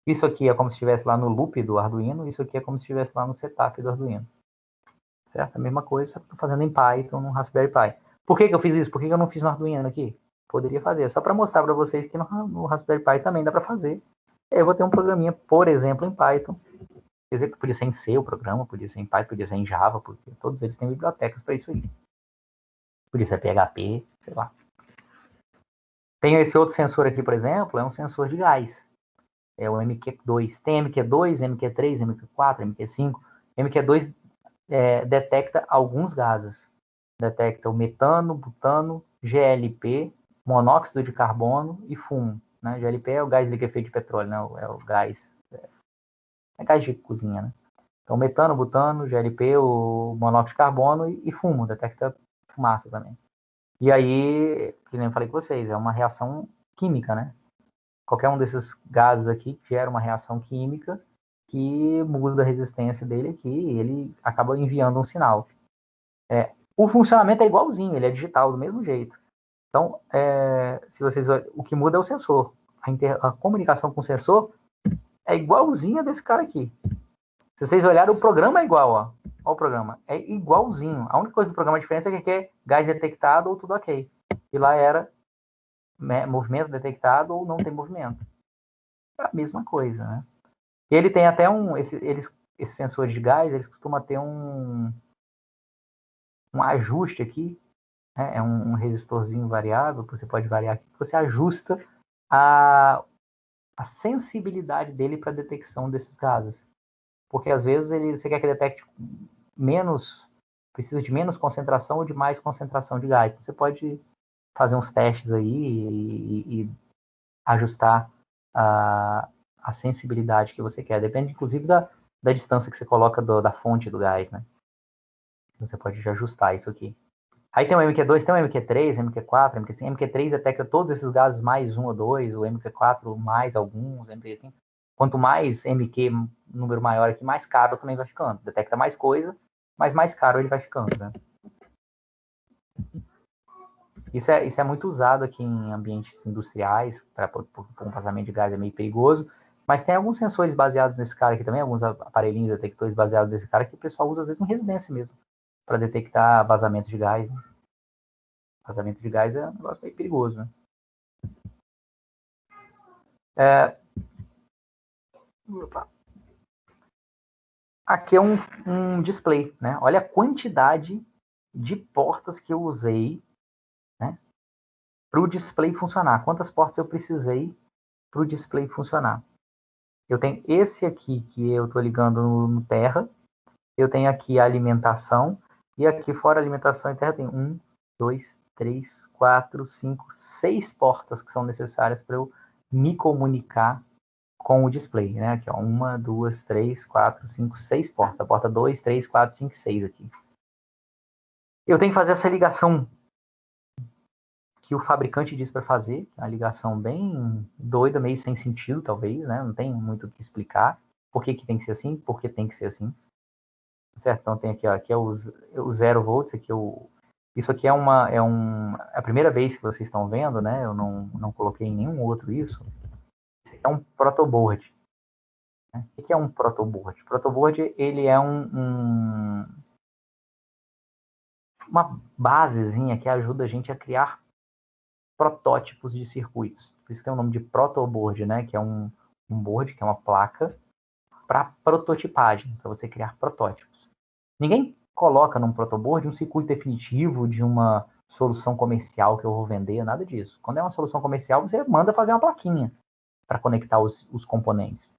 Isso aqui é como se estivesse lá no loop do Arduino, isso aqui é como se estivesse lá no setup do Arduino. Certo? A mesma coisa, só que estou fazendo em Python, no Raspberry Pi. Por que eu fiz isso? Por que eu não fiz no Arduino aqui? Poderia fazer, só para mostrar para vocês que no Raspberry Pi também dá para fazer. Eu vou ter um programinha, por exemplo, em Python. Quer dizer que podia ser em C o programa, podia ser em Python, podia ser em Java, porque todos eles têm bibliotecas para isso aí. Podia ser PHP, sei lá. Tem esse outro sensor aqui, por exemplo, é um sensor de gás. É o MQ2. Tem MQ2, MQ3, MQ4, MQ5. MQ2 detecta alguns gases. Detecta o metano, butano, GLP, monóxido de carbono e fumo. Né? GLP é o gás liquefeito de petróleo, né? É o gás. É gás de cozinha, né? Então, metano, butano, GLP, o monóxido de carbono e fumo. Detecta fumaça também. E aí, que nem eu falei com vocês, é uma reação química, né? Qualquer um desses gases aqui gera uma reação química que muda a resistência dele aqui e ele acaba enviando um sinal. O funcionamento é igualzinho, ele é digital do mesmo jeito. Então, se vocês o que muda é o sensor. A comunicação com o sensor é igualzinha desse cara aqui. Se vocês olharem, o programa é igual, ó. Olha o programa. É igualzinho. A única coisa do programa diferente é que aqui é gás detectado ou tudo ok. E lá era movimento detectado ou não tem movimento. É a mesma coisa, né? E ele tem até esses sensores de gás, eles costumam ter um ajuste aqui, né? É um resistorzinho variável, que você pode variar aqui, que você ajusta a sensibilidade dele para a detecção desses gases. Porque às vezes você quer que detecte precisa de menos concentração ou de mais concentração de gás. Então, você pode fazer uns testes aí e ajustar a sensibilidade que você quer. Depende, inclusive, da distância que você coloca da fonte do gás, né? Você pode ajustar isso aqui. Aí tem o MQ2, tem o MQ3, MQ4, MQ5. MQ3 detecta todos esses gases mais um ou dois, o MQ4 mais alguns, MQ5. Quanto mais MQ, número maior aqui, mais caro também vai ficando. Detecta mais coisa, mas mais caro ele vai ficando, né? Isso é muito usado aqui em ambientes industriais, para um vazamento de gás é meio perigoso, mas tem alguns sensores baseados nesse cara aqui também, alguns aparelhinhos detectores baseados nesse cara que o pessoal usa às vezes em residência mesmo, para detectar vazamento de gás, né? Vazamento de gás é um negócio meio perigoso, né? Aqui é um display, né? Olha a quantidade de portas que eu usei, né, para o display funcionar. Quantas portas eu precisei para o display funcionar? Eu tenho esse aqui que eu estou ligando no terra. Eu tenho aqui a alimentação. E aqui fora a alimentação e terra tem 1, 2, 3, 4, 5, 6 portas que são necessárias para eu me comunicar com o display, né? Aqui, ó, 1, 2, 3, 4, 5, 6 portas. Porta 2, 3, 4, 5, 6 aqui. Eu tenho que fazer essa ligação que o fabricante diz para fazer, uma ligação bem doida, meio sem sentido, talvez, né? Não tem muito o que explicar. Por que tem que ser assim? Por que tem que ser assim? Certo? Então tem aqui, ó, aqui é o 0 volts, aqui isso aqui é a primeira vez que vocês estão vendo, né? Eu não coloquei em nenhum outro isso. Isso aqui é um protoboard. Né? O que é um protoboard? Protoboard, ele é uma basezinha que ajuda a gente a criar protótipos de circuitos. Por isso tem o nome de protoboard, né? Que é um board, que é uma placa para prototipagem, para você criar protótipos. Ninguém coloca num protoboard um circuito definitivo de uma solução comercial que eu vou vender, nada disso. Quando é uma solução comercial, você manda fazer uma plaquinha para conectar os componentes.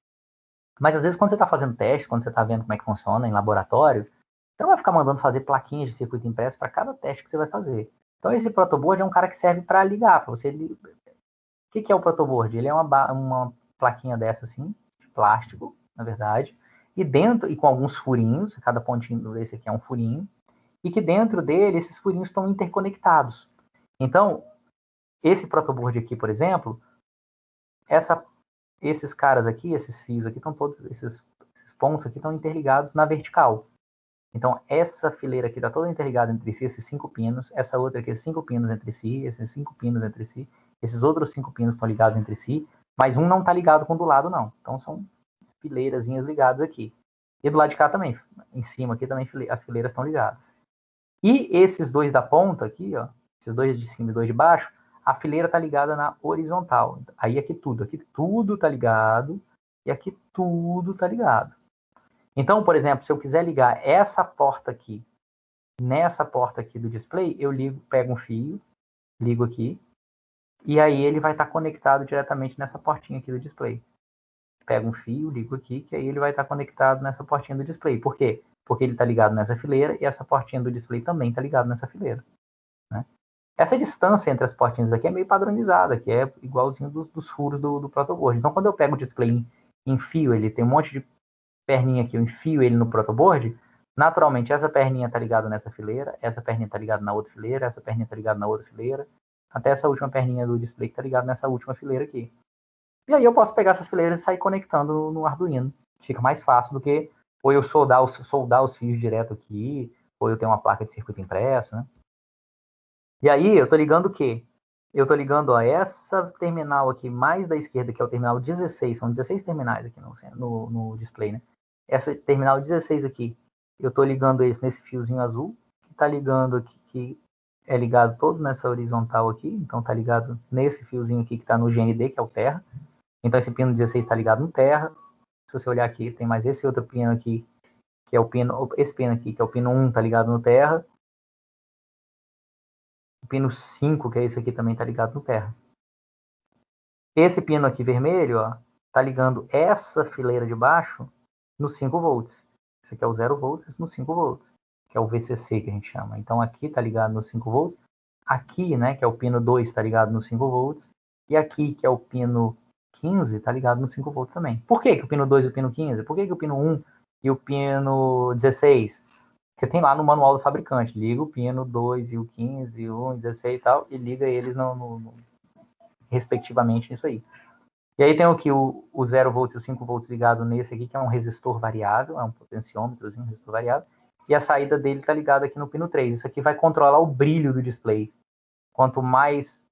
Mas às vezes quando você está fazendo teste, quando você está vendo como é que funciona em laboratório, você não vai ficar mandando fazer plaquinhas de circuito impresso para cada teste que você vai fazer. Então esse protoboard é um cara que serve para ligar, para você. O que é o protoboard? Ele é uma plaquinha dessa assim, de plástico, na verdade, e dentro, e com alguns furinhos, cada pontinho desse aqui é um furinho, e que dentro dele esses furinhos estão interconectados. Então, esse protoboard aqui, por exemplo, esses caras aqui, esses fios aqui, estão todos, esses pontos aqui estão interligados na vertical. Então, essa fileira aqui está toda interligada entre si, esses 5 pinos, essa outra aqui, esses 5 pinos entre si, esses 5 pinos entre si, esses outros 5 pinos estão ligados entre si, mas um não está ligado com o do lado, não. Então, são fileirazinhas ligadas aqui. E do lado de cá também, em cima aqui também as fileiras estão ligadas. E esses dois da ponta aqui, ó, esses dois de cima e dois de baixo, a fileira está ligada na horizontal. Aí aqui tudo está ligado e aqui tudo está ligado. Então, por exemplo, se eu quiser ligar essa porta aqui nessa porta aqui do display, eu pego um fio, ligo aqui, e aí ele vai estar conectado diretamente nessa portinha aqui do display. Pego um fio, ligo aqui, que aí ele vai estar conectado nessa portinha do display. Por quê? Porque ele está ligado nessa fileira e essa portinha do display também está ligada nessa fileira. Né? Essa distância entre as portinhas aqui é meio padronizada, que é igualzinho dos furos do protoboard. Então, quando eu pego o display e enfio, ele tem um monte de perninha aqui, eu enfio ele no protoboard, naturalmente essa perninha está ligada nessa fileira, essa perninha está ligada na outra fileira, essa perninha está ligada na outra fileira, até essa última perninha do display que está ligada nessa última fileira aqui. E aí eu posso pegar essas fileiras e sair conectando no Arduino. Fica mais fácil do que ou eu soldar os fios direto aqui, ou eu tenho uma placa de circuito impresso, né? E aí eu estou ligando o quê? Eu estou ligando essa terminal aqui mais da esquerda, que é o terminal 16, são 16 terminais aqui no display, né? Essa terminal 16 aqui, eu estou ligando esse nesse fiozinho azul, que está ligando aqui, que é ligado todo nessa horizontal aqui, então está ligado nesse fiozinho aqui que está no GND, que é o terra. Então esse pino 16 está ligado no terra. Se você olhar aqui, tem mais esse outro pino aqui, que é o pino, esse pino aqui, que é o pino 1, está ligado no terra. O pino 5, que é esse aqui, também está ligado no terra. Esse pino aqui vermelho, ó, tá ligando essa fileira de baixo no 5 volts. Esse aqui é o 0 volts, esse no 5 volts, que é o VCC que a gente chama. Então aqui tá ligado no 5 volts. Aqui, né, que é o pino 2, tá ligado no 5 volts. E aqui, que é o pino 15, tá ligado no 5 volts também. Por que o pino 2 e o pino 15? Por que o pino 1 e o pino 16? Porque tem lá no manual do fabricante. Liga o pino 2 e o 15, o 1 e 16 e tal, e liga eles respectivamente nisso aí. E aí tem aqui o 0 volts e o 5 volts ligado nesse aqui, que é um resistor variável, é um potenciômetrozinho, um resistor variável, e a saída dele está ligada aqui no pino 3. Isso aqui vai controlar o brilho do display. Quanto mais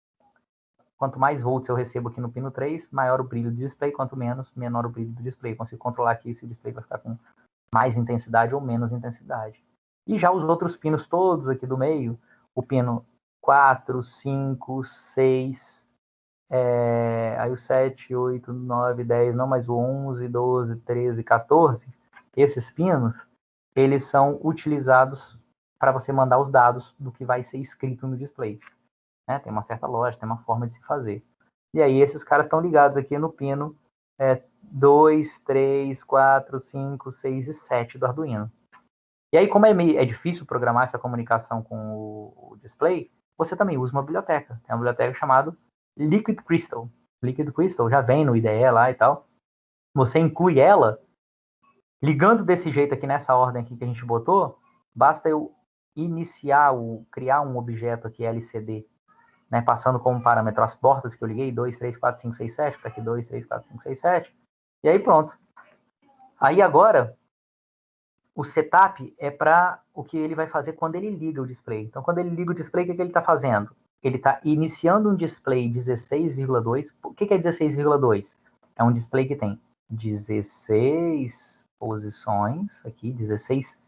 volts eu recebo aqui no pino 3, maior o brilho do display, quanto menos, menor o brilho do display. Eu consigo controlar aqui se o display vai ficar com mais intensidade ou menos intensidade. E já os outros pinos todos aqui do meio, o pino 4, 5, 6... aí o 7, 8, 9, 10, não, mas o 11, 12, 13, 14, esses pinos, eles são utilizados para você mandar os dados do que vai ser escrito no display. Né? Tem uma certa lógica, tem uma forma de se fazer. E aí esses caras estão ligados aqui no pino 2, 3, 4, 5, 6 e 7 do Arduino. E aí, como é difícil programar essa comunicação com o display, você também usa uma biblioteca. Tem uma biblioteca chamada Liquid Crystal. Liquid Crystal já vem no IDE lá e tal. Você inclui ela, ligando desse jeito aqui nessa ordem aqui que a gente botou, basta eu criar um objeto aqui LCD, né, passando como parâmetro as portas que eu liguei, 2, 3, 4, 5, 6, 7, tá aqui 2, 3, 4, 5, 6, 7, e aí pronto. Aí agora, o setup é para o que ele vai fazer quando ele liga o display. Então, quando ele liga o display, o que ele está fazendo? Ele está iniciando um display 16,2. O que é 16,2? É um display que tem 16 posições, aqui, 16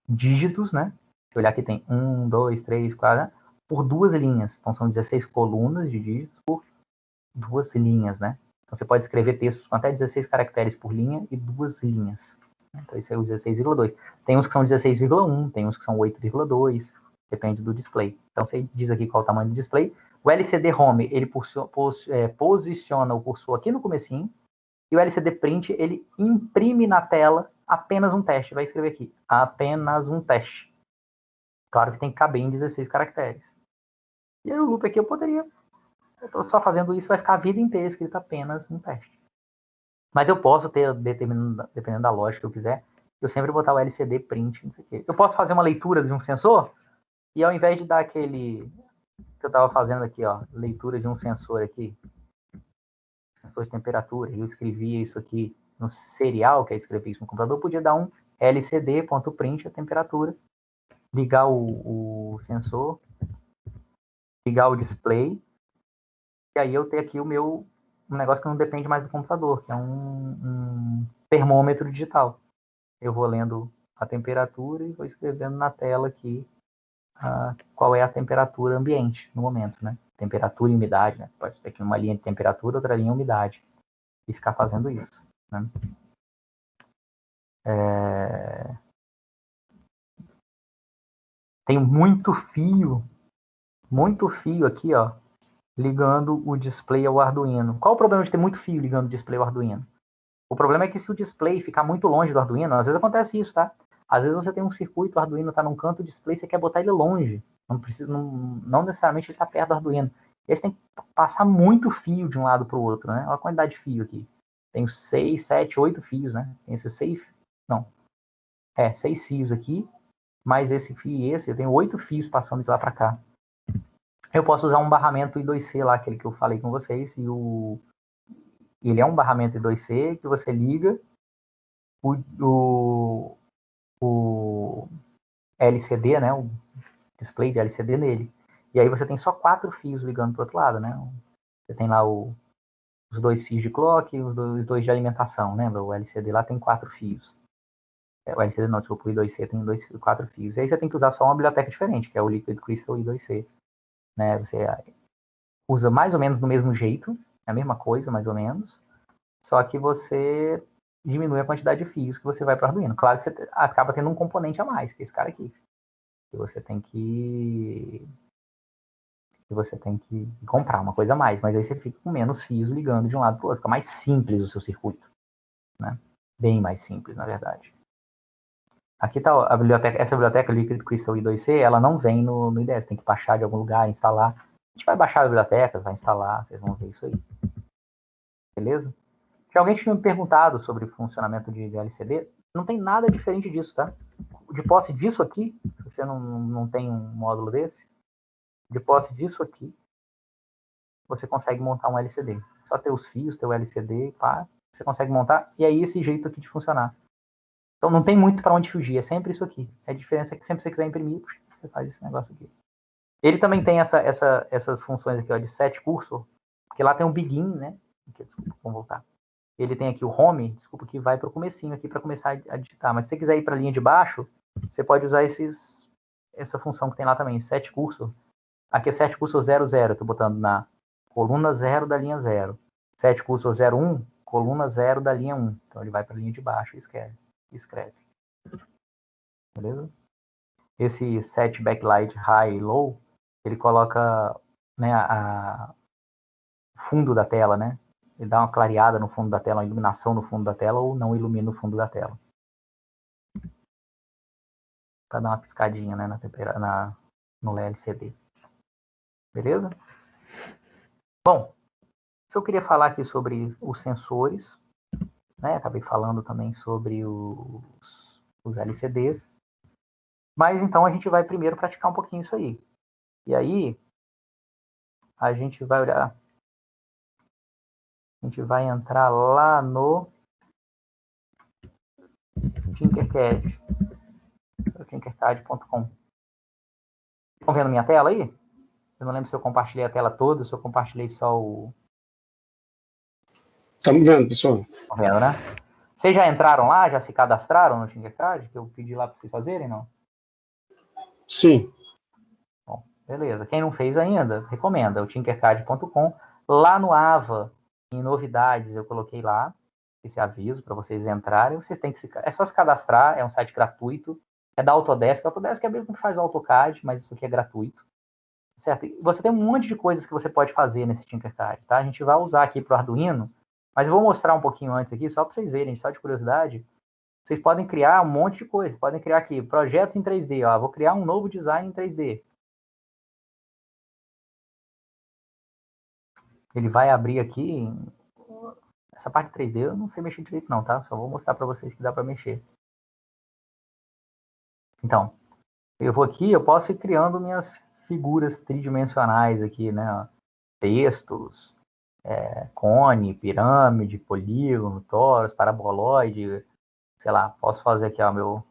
dígitos, né? Se olhar aqui tem 1, 2, 3, 4, por 2 linhas. Então, são 16 colunas de dígitos por 2 linhas, né? Então, você pode escrever textos com até 16 caracteres por linha e 2 linhas. Então, esse é o 16,2. Tem uns que são 16,1, tem uns que são 8,2, depende do display. Então, você diz aqui qual é o tamanho do display. O LCD Home, ele posiciona o cursor aqui no comecinho, e o LCD Print, ele imprime na tela apenas um teste. Vai escrever aqui, apenas um teste. Claro que tem que caber em 16 caracteres. E aí o loop aqui eu estou só fazendo isso, vai ficar a vida inteira escrito apenas um teste. Mas eu posso ter, dependendo da lógica que eu quiser, eu sempre botar o LCD Print, não sei o quê. Eu posso fazer uma leitura de um sensor, e ao invés de dar aquele que eu estava fazendo aqui, ó, leitura de um sensor aqui, sensor de temperatura, e eu escrevia isso aqui no serial, que é escrever isso no computador, eu podia dar um lcd.print a temperatura, ligar o sensor, ligar o display, e aí eu ter aqui um negócio que não depende mais do computador, que é um termômetro digital. Eu vou lendo a temperatura e vou escrevendo na tela aqui qual é a temperatura ambiente no momento, né? Temperatura e umidade, né? Pode ser aqui uma linha de temperatura, outra linha de umidade. E ficar fazendo isso, né? Tem muito fio aqui, ó, ligando o display ao Arduino. Qual o problema de ter muito fio ligando o display ao Arduino? O problema é que se o display ficar muito longe do Arduino, às vezes acontece isso, tá? Às vezes você tem um circuito, o Arduino está num canto, o display você quer botar ele longe. Não necessariamente ele está perto do Arduino. E aí você tem que passar muito fio de um lado para o outro, né? Olha a quantidade de fio aqui. Tem 6, 7, 8 fios, né? Tem esses 6 fios aqui, mais esse fio e esse, eu tenho 8 fios passando de lá para cá. Eu posso usar um barramento I2C lá, aquele que eu falei com vocês, e ele é um barramento I2C que você liga o LCD, né, o display de LCD nele. E aí você tem só 4 fios ligando para o outro lado, né? Você tem lá os 2 fios de clock e os 2 de alimentação, lembra? O LCD lá tem 4 fios. O LCD não, desculpa, o I2C tem 4 fios. E aí você tem que usar só uma biblioteca diferente, que é o Liquid Crystal I2C. Né? Você usa mais ou menos do mesmo jeito, é a mesma coisa, mais ou menos, só que você diminui a quantidade de fios que você vai para o Arduino. Claro que você acaba tendo um componente a mais, que é esse cara aqui, que você tem que comprar uma coisa a mais, mas aí você fica com menos fios ligando de um lado para o outro, fica mais simples o seu circuito, né? Bem mais simples, na verdade. Aqui está a biblioteca, essa biblioteca Liquid Crystal I2C, ela não vem no IDE, tem que baixar de algum lugar, instalar. A gente vai baixar a biblioteca, vai instalar, vocês vão ver isso aí. Beleza? Se alguém tinha me perguntado sobre o funcionamento de LCD, não tem nada diferente disso, tá? De posse disso aqui, se você não tem um módulo desse, de posse disso aqui, você consegue montar um LCD. Só ter os fios, ter o LCD, pá, você consegue montar, e aí esse jeito aqui de funcionar. Então não tem muito para onde fugir, é sempre isso aqui. A diferença é que sempre você quiser imprimir, você faz esse negócio aqui. Ele também tem essas funções aqui, ó, de set cursor, porque lá tem o begin, né? Aqui, desculpa, vamos voltar. Ele tem aqui o home, desculpa, que vai para o comecinho aqui para começar a digitar. Mas se você quiser ir para a linha de baixo, você pode usar essa função que tem lá também, set cursor. Aqui é set cursor 00, estou botando na coluna 0 da linha 0. Set cursor 01, coluna 0 da linha 1. Então ele vai para a linha de baixo e escreve. Beleza? Esse set backlight high e low, ele coloca, né, o fundo da tela, né? Ele dá uma clareada no fundo da tela, uma iluminação no fundo da tela, ou não ilumina o fundo da tela. Para dar uma piscadinha, né, no LCD. Beleza? Bom, se eu queria falar aqui sobre os sensores, né? Acabei falando também sobre os LCDs. Mas então a gente vai primeiro praticar um pouquinho isso aí. E aí a gente vai olhar, a gente vai entrar lá no Tinkercad, tinkercad.com. Estão vendo minha tela aí? Eu não lembro se eu compartilhei a tela toda, se eu compartilhei só o... Estamos vendo, pessoal. Estão vendo, né? Vocês já entraram lá? Já se cadastraram no Tinkercad? Que eu pedi lá para vocês fazerem, não? Sim. Bom, Beleza. Quem não fez ainda, recomenda, o tinkercad.com. Lá no AVA, em novidades, eu coloquei lá esse aviso para vocês entrarem. Vocês têm que é só se cadastrar, é um site gratuito. É da Autodesk. A Autodesk é mesmo que faz o AutoCAD, mas isso aqui é gratuito. Certo? E você tem um monte de coisas que você pode fazer nesse Tinkercad, tá? A gente vai usar aqui para o Arduino, mas eu vou mostrar um pouquinho antes aqui, só para vocês verem, só de curiosidade. Vocês podem criar um monte de coisa. Podem criar aqui projetos em 3D. Ó, vou criar um novo design em 3D. Ele vai abrir aqui. Essa parte 3D eu não sei mexer direito não, tá? Só vou mostrar para vocês que dá para mexer. Então, eu vou aqui, eu posso ir criando minhas figuras tridimensionais aqui, né? Textos, cone, pirâmide, polígono, torus, paraboloide, sei lá, posso fazer aqui, ó,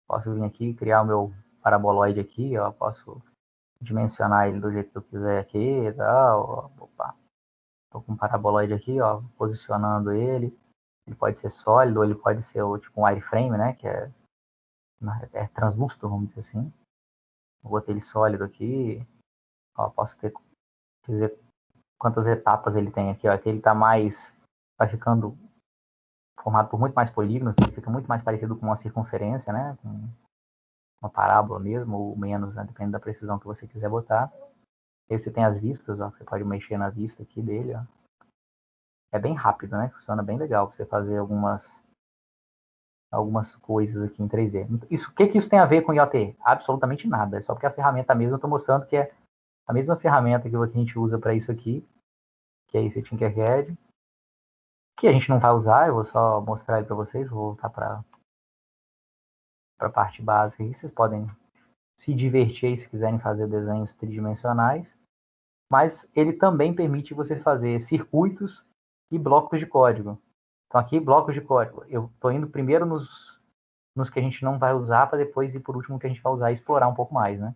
posso vir aqui criar o meu paraboloide aqui, ó, posso dimensionar ele do jeito que eu quiser aqui e tal. Opa, tô com um paraboloide aqui, ó, posicionando ele. Ele pode ser sólido, ou ele pode ser tipo um wireframe, né, que é translúcido, vamos dizer assim. Vou botar ele sólido aqui, ó, posso dizer quantas etapas ele tem aqui, ó, aqui ele tá mais, vai ficando formado por muito mais polígonos, ele fica muito mais parecido com uma circunferência, né, com uma parábola mesmo, ou menos, né, dependendo da precisão que você quiser botar. Aí você tem as vistas, ó, você pode mexer na vista aqui dele, ó. É bem rápido, né, funciona bem legal para você fazer algumas coisas aqui em 3D. O que isso tem a ver com IoT? Absolutamente nada, é só porque a ferramenta mesmo eu estou mostrando que é a mesma ferramenta que a gente usa para isso aqui, que é esse Tinkercad, que a gente não vai usar, eu vou só mostrar ele para vocês, vou voltar para a parte básica aí, vocês podem se divertir aí se quiserem fazer desenhos tridimensionais, mas ele também permite você fazer circuitos e blocos de código. Então aqui, blocos de código, eu estou indo primeiro nos que a gente não vai usar, para depois ir por último que a gente vai usar e explorar um pouco mais, né?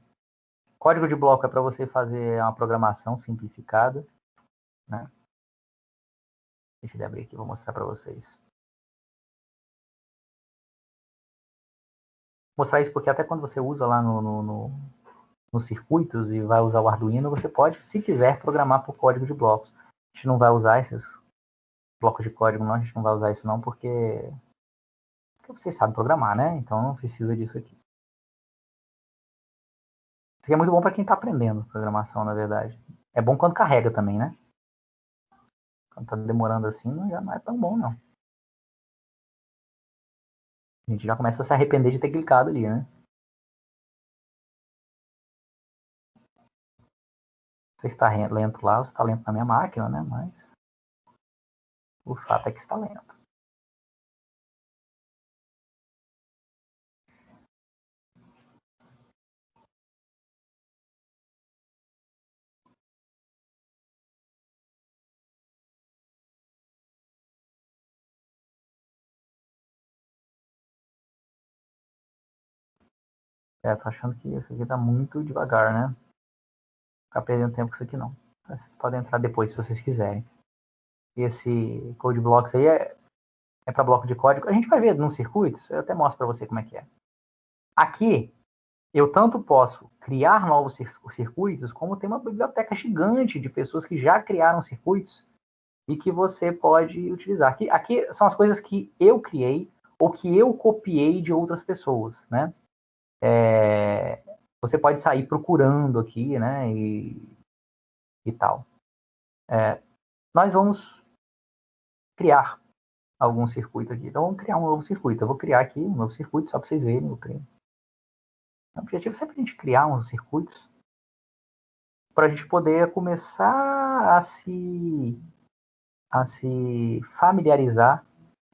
Código de bloco é para você fazer uma programação simplificada, né? Deixa eu abrir aqui, vou mostrar para vocês. Vou mostrar isso porque até quando você usa lá nos circuitos e vai usar o Arduino, você pode, se quiser, programar por código de blocos. A gente não vai usar esses blocos de código, não, a gente não vai usar isso não, porque vocês sabem programar, né? Então não precisa disso aqui. Isso aqui é muito bom para quem está aprendendo programação, na verdade. É bom quando carrega também, né? Quando tá demorando assim, já não é tão bom, não. A gente já começa a se arrepender de ter clicado ali, né? Se está lento lá, ou está lento na minha máquina, né? Mas o fato é que está lento. Tô achando que isso aqui tá muito devagar, né? Ficar perdendo tempo com isso aqui não. Vocês podem entrar depois se vocês quiserem. Esse Code Blocks aí é para bloco de código. A gente vai ver nos circuitos, eu até mostro para você como é que é. Aqui, eu tanto posso criar novos circuitos, como tem uma biblioteca gigante de pessoas que já criaram circuitos e que você pode utilizar. Aqui são as coisas que eu criei ou que eu copiei de outras pessoas, né? Você pode sair procurando aqui, né? E tal. Nós vamos criar algum circuito aqui. Então, vamos criar um novo circuito. Eu vou criar aqui um novo circuito, só para vocês verem. O objetivo é sempre a gente criar uns circuitos para a gente poder começar a se familiarizar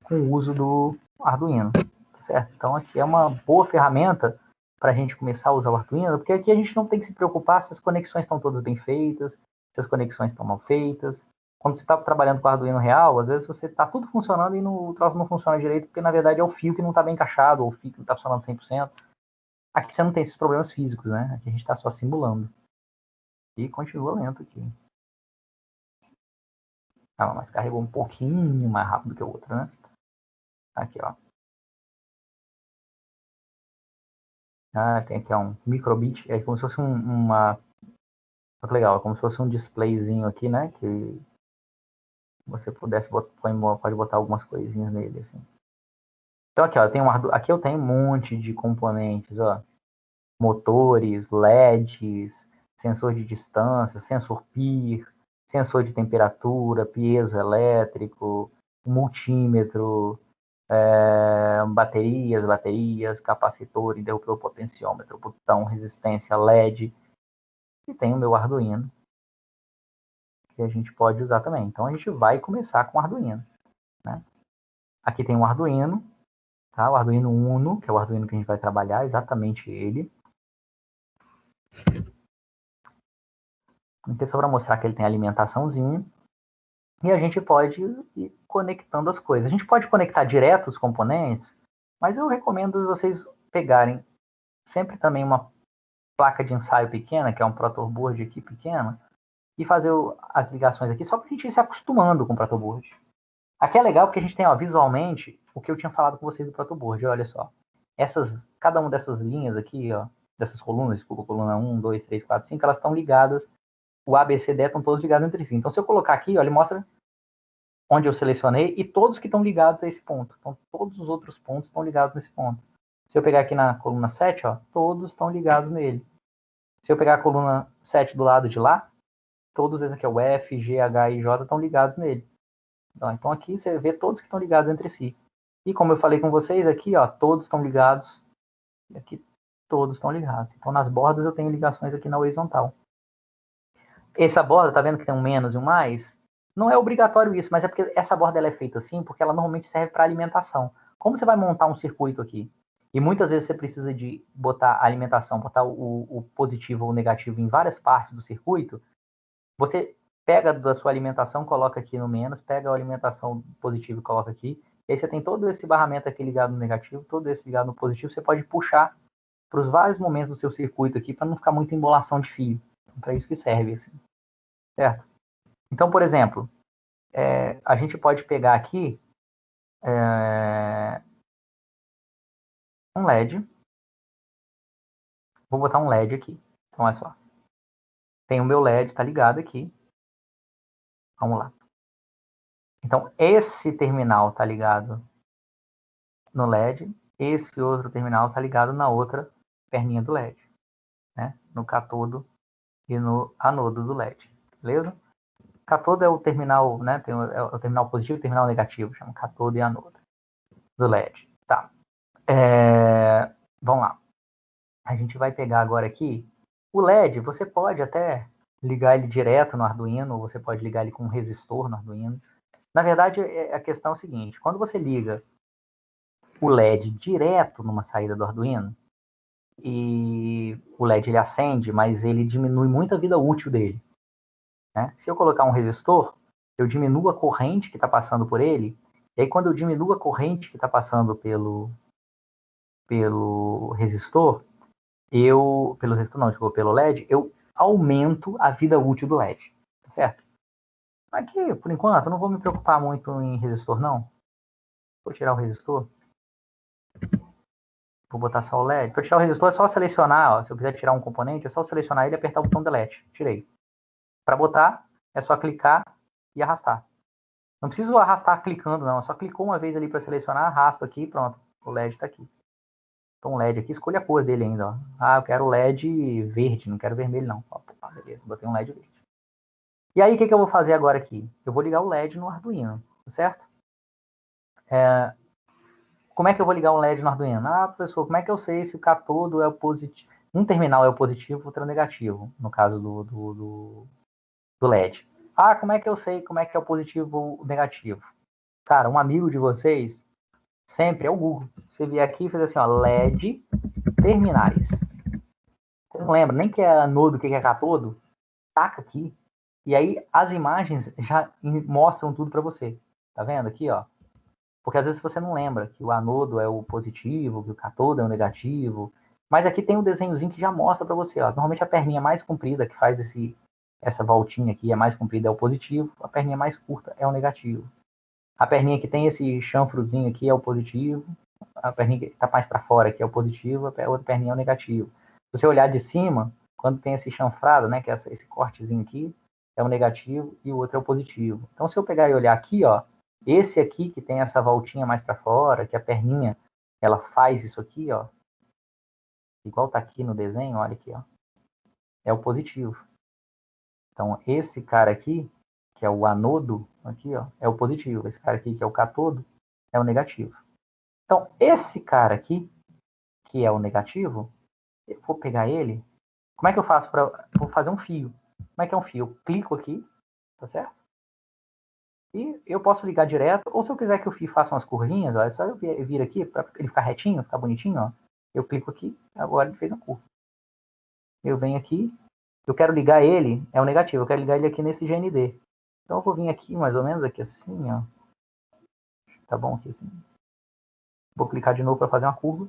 com o uso do Arduino, certo? Então, aqui é uma boa ferramenta para a gente começar a usar o Arduino, porque aqui a gente não tem que se preocupar se as conexões estão todas bem feitas, se as conexões estão mal feitas. Quando você está trabalhando com o Arduino real, às vezes você está tudo funcionando e o troço não funciona direito, porque na verdade é o fio que não está bem encaixado, ou o fio que não está funcionando 100%. Aqui você não tem esses problemas físicos, né? Aqui a gente está só simulando. E continua lento aqui. Ah, mas carregou um pouquinho mais rápido que o outro, né? Aqui, ó. Tem aqui um microbit, é como se fosse uma Olha que legal, é como se fosse um displayzinho aqui, né? Que você pudesse pode botar algumas coisinhas nele, assim. Então aqui, ó, aqui eu tenho um monte de componentes, ó. Motores, LEDs, sensor de distância, sensor PIR, sensor de temperatura, piezoelétrico, multímetro, baterias, capacitor, interruptor, potenciômetro, botão, resistência, LED. E tem o meu Arduino, que a gente pode usar também. Então a gente vai começar com o Arduino, né? Aqui tem um Arduino, tá? O Arduino Uno, que é o Arduino que a gente vai trabalhar, exatamente ele. Aqui é só para mostrar que ele tem alimentaçãozinha. E a gente pode ir conectando as coisas. A gente pode conectar direto os componentes, mas eu recomendo vocês pegarem sempre também uma placa de ensaio pequena, que é um protoboard aqui pequeno, e fazer as ligações aqui, só para a gente ir se acostumando com o protoboard. Aqui é legal porque a gente tem, ó, visualmente, o que eu tinha falado com vocês do protoboard. Olha só. Cada uma dessas linhas aqui, ó, dessas colunas, desculpa, coluna 1, 2, 3, 4, 5, elas estão ligadas. O A, B, C, D estão todos ligados entre si. Então, se eu colocar aqui, ó, ele mostra onde eu selecionei e todos que estão ligados a esse ponto. Então, todos os outros pontos estão ligados nesse ponto. Se eu pegar aqui na coluna 7, ó, todos estão ligados nele. Se eu pegar a coluna 7 do lado de lá, todos esses aqui, o F, G, H e J, estão ligados nele. Então aqui você vê todos que estão ligados entre si. E como eu falei com vocês, aqui, ó, todos estão ligados. E aqui todos estão ligados. Então nas bordas eu tenho ligações aqui na horizontal. Essa borda, tá vendo que tem um menos e um mais? Não é obrigatório isso, mas é porque essa borda ela é feita assim, porque ela normalmente serve para alimentação. Como você vai montar um circuito aqui? E muitas vezes você precisa de botar a alimentação, botar o positivo ou o negativo em várias partes do circuito, você pega da sua alimentação, coloca aqui no menos, pega a alimentação positiva e coloca aqui, e aí você tem todo esse barramento aqui ligado no negativo, todo esse ligado no positivo, você pode puxar para os vários momentos do seu circuito aqui, para não ficar muita embolação de fio. Então, para isso que serve, assim. Certo? Então, por exemplo, a gente pode pegar aqui um LED. Vou botar um LED aqui. Então, olha só. Tem o meu LED, está ligado aqui. Vamos lá. Então, esse terminal está ligado no LED. Esse outro terminal está ligado na outra perninha do LED. Né? No catodo e no anodo do LED. Beleza? Catodo é o terminal, né? Tem o terminal positivo e o terminal negativo. Chama catodo e anodo do LED. Tá. Vamos lá. A gente vai pegar agora aqui o LED. Você pode até ligar ele direto no Arduino, ou você pode ligar ele com um resistor no Arduino. Na verdade, a questão é o seguinte: quando você liga o LED direto numa saída do Arduino, e o LED ele acende, mas ele diminui muito a vida útil dele. Né? Se eu colocar um resistor, eu diminuo a corrente que está passando por ele, e aí quando eu diminuo a corrente que está passando pelo resistor, pelo LED, eu aumento a vida útil do LED, tá certo? Aqui, por enquanto, eu não vou me preocupar muito em resistor, não. Vou tirar o resistor. Vou botar só o LED. Para tirar o resistor é só selecionar, ó, se eu quiser tirar um componente, é só selecionar ele e apertar o botão Delete. Tirei. Para botar, é só clicar e arrastar. Não preciso arrastar clicando, não. Só clicou uma vez ali para selecionar, arrasto aqui, pronto. O LED está aqui. Então, o LED aqui, escolha a cor dele ainda. Ó. Ah, eu quero LED verde, não quero vermelho, não. Ó, beleza, botei um LED verde. E aí, o que eu vou fazer agora aqui? Eu vou ligar o LED no Arduino, certo? Como é que eu vou ligar um LED no Arduino? Ah, professor, como é que eu sei se o catodo é o positivo? Um terminal é o positivo, outro é o negativo, no caso do LED. Ah, como é que eu sei como é que é o positivo ou o negativo? Cara, um amigo de vocês sempre é o Google. Você vier aqui e fazer assim, ó, LED terminais. Você não lembra nem que é anodo, que é catodo? Taca aqui. E aí as imagens já mostram tudo para você. Tá vendo aqui, ó? Porque às vezes você não lembra que o anodo é o positivo, que o catodo é o negativo. Mas aqui tem um desenhozinho que já mostra para você. Ó. Normalmente a perninha mais comprida, que faz essa voltinha aqui, é mais comprida, é o positivo. A perninha mais curta é o negativo. A perninha que tem esse chanfrozinho aqui é o positivo. A perninha que está mais para fora aqui é o positivo. A outra perninha é o negativo. Se você olhar de cima, quando tem esse chanfrado, né, que é esse cortezinho aqui, é o negativo e o outro é o positivo. Então, se eu pegar e olhar aqui, ó, esse aqui que tem essa voltinha mais para fora, que a perninha, ela faz isso aqui, ó, igual tá aqui no desenho, olha aqui, ó, é o positivo. Então, esse cara aqui, que é o anodo, aqui, ó, é o positivo. Esse cara aqui, que é o catodo, é o negativo. Então, esse cara aqui, que é o negativo, eu vou pegar ele. Como é que eu faço para... Vou fazer um fio. Como é que é um fio? Eu clico aqui, tá certo? E eu posso ligar direto, ou se eu quiser que o fio faça umas curvinhas, ó, é só eu vir aqui, para ele ficar retinho, ficar bonitinho, ó. Eu clico aqui, agora ele fez uma curva. Eu venho aqui, eu quero ligar ele, é o negativo, eu quero ligar ele aqui nesse GND. Então eu vou vir aqui, mais ou menos aqui assim, ó. Tá bom aqui assim. Vou clicar de novo para fazer uma curva.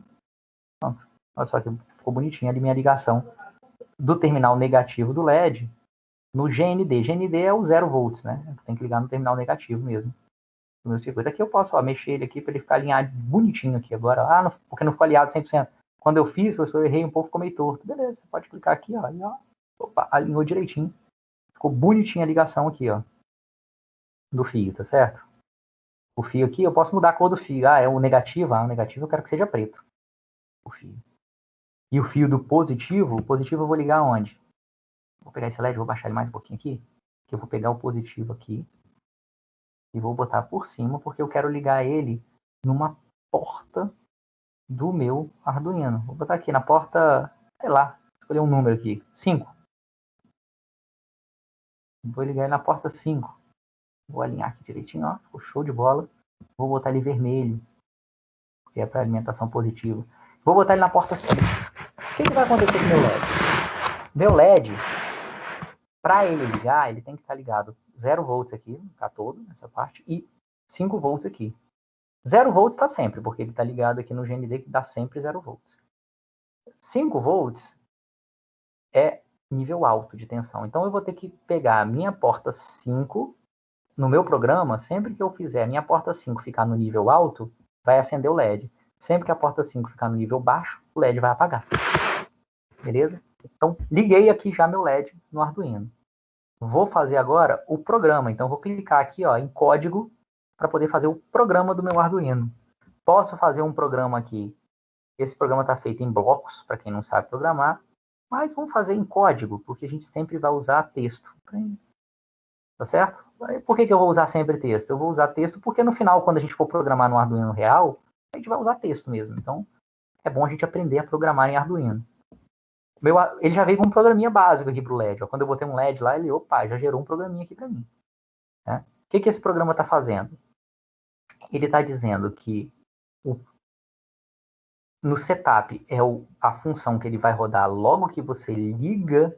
Pronto. Olha só que ficou bonitinha ali minha ligação do terminal negativo do LED no GND. GND é o 0 volts, né? Tem que ligar no terminal negativo mesmo. No meu circuito. Aqui eu posso mexer ele aqui para ele ficar alinhado bonitinho aqui agora. Ah, não, porque não ficou alinhado 100%. Quando eu fiz, eu errei um pouco, ficou meio torto. Beleza, você pode clicar aqui, ó. E, ó. Opa, alinhou direitinho. Ficou bonitinha a ligação aqui, ó. Do fio, tá certo? O fio aqui, eu posso mudar a cor do fio. Ah, é o negativo? Ah, o negativo eu quero que seja preto. O fio. E o fio do positivo, o positivo eu vou ligar onde? Vou pegar esse LED, vou baixar ele mais um pouquinho aqui. Que eu vou pegar o positivo aqui. E vou botar por cima, porque eu quero ligar ele numa porta do meu Arduino. Vou botar aqui na porta, sei lá, escolher um número aqui, 5. Vou ligar ele na porta 5. Vou alinhar aqui direitinho, ó, ficou show de bola. Vou botar ele vermelho, que é para alimentação positiva. Vou botar ele na porta 5. O que vai acontecer com o meu LED? Meu LED, para ele ligar, ele tem que estar ligado 0 volts aqui, tá todo, nessa parte, e 5 volts aqui. 0 volts está sempre, porque ele está ligado aqui no GND que dá sempre 0 volts. 5 volts é nível alto de tensão. Então eu vou ter que pegar a minha porta 5 no meu programa, sempre que eu fizer a minha porta 5 ficar no nível alto, vai acender o LED. Sempre que a porta 5 ficar no nível baixo, o LED vai apagar. Beleza? Então, liguei aqui já meu LED no Arduino. Vou fazer agora o programa. Então, vou clicar aqui ó, em código para poder fazer o programa do meu Arduino. Posso fazer um programa aqui. Esse programa está feito em blocos, para quem não sabe programar. Mas vamos fazer em código, porque a gente sempre vai usar texto. Tá certo? Por que eu vou usar sempre texto? Eu vou usar texto porque no final, quando a gente for programar no Arduino real, a gente vai usar texto mesmo. Então, é bom a gente aprender a programar em Arduino. Ele já veio com um programinha básico aqui para o LED. Ó. Quando eu botei um LED lá, ele, opa, já gerou um programinha aqui para mim. Né? O que esse programa está fazendo? Ele está dizendo que no setup é a função que ele vai rodar logo que você liga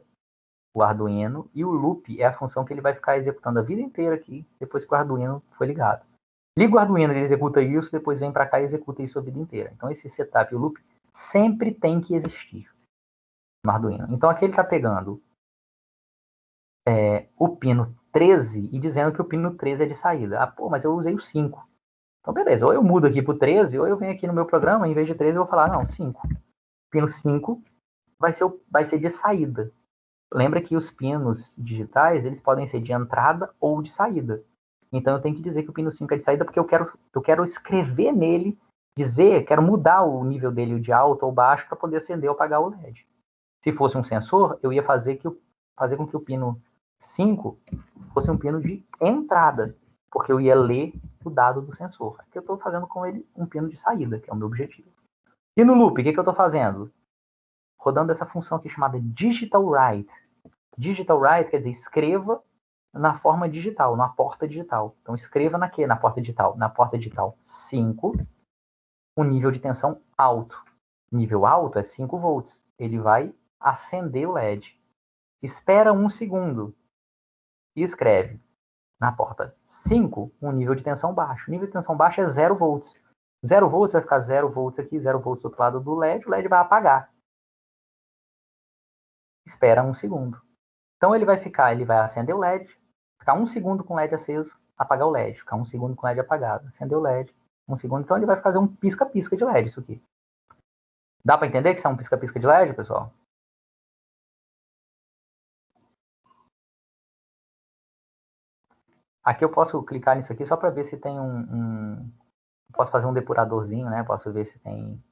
o Arduino, e o loop é a função que ele vai ficar executando a vida inteira aqui, depois que o Arduino foi ligado. Liga o Arduino, ele executa isso, depois vem para cá e executa isso a vida inteira. Então esse setup e o loop sempre tem que existir no Arduino. Então aqui ele está pegando o pino 13 e dizendo que o pino 13 é de saída. Ah, pô, mas eu usei o 5. Então beleza, ou eu mudo aqui para o 13, ou eu venho aqui no meu programa, em vez de 13 eu vou falar, não, 5. Pino 5 vai ser de saída. Lembra que os pinos digitais, eles podem ser de entrada ou de saída. Então eu tenho que dizer que o pino 5 é de saída porque eu quero escrever nele, quero mudar o nível dele de alto ou baixo para poder acender ou apagar o LED. Se fosse um sensor, eu ia fazer com que o pino 5 fosse um pino de entrada, porque eu ia ler o dado do sensor. Aqui eu estou fazendo com ele um pino de saída, que é o meu objetivo. E no loop, o que eu estou fazendo? Rodando essa função aqui chamada digital write. Digital write quer dizer escreva na forma digital, na porta digital. Então escreva na quê? Na porta digital. Na porta digital 5, o nível de tensão alto. Nível alto é 5 volts. Ele vai acender o LED. Espera 1 segundo e escreve na porta 5 um nível de tensão baixo. O nível de tensão baixo é 0 volts. 0 volts vai ficar 0 volts aqui, 0 volts do outro lado do LED, o LED vai apagar. Espera 1 segundo. Então ele vai acender o LED, ficar 1 segundo com o LED aceso, apagar o LED, ficar 1 segundo com o LED apagado, acender o LED, 1 segundo. Então ele vai fazer um pisca-pisca de LED, isso aqui. Dá para entender que isso é um pisca-pisca de LED, pessoal? Aqui eu posso clicar nisso aqui só para ver se tem posso fazer um depuradorzinho, né? Posso ver se tem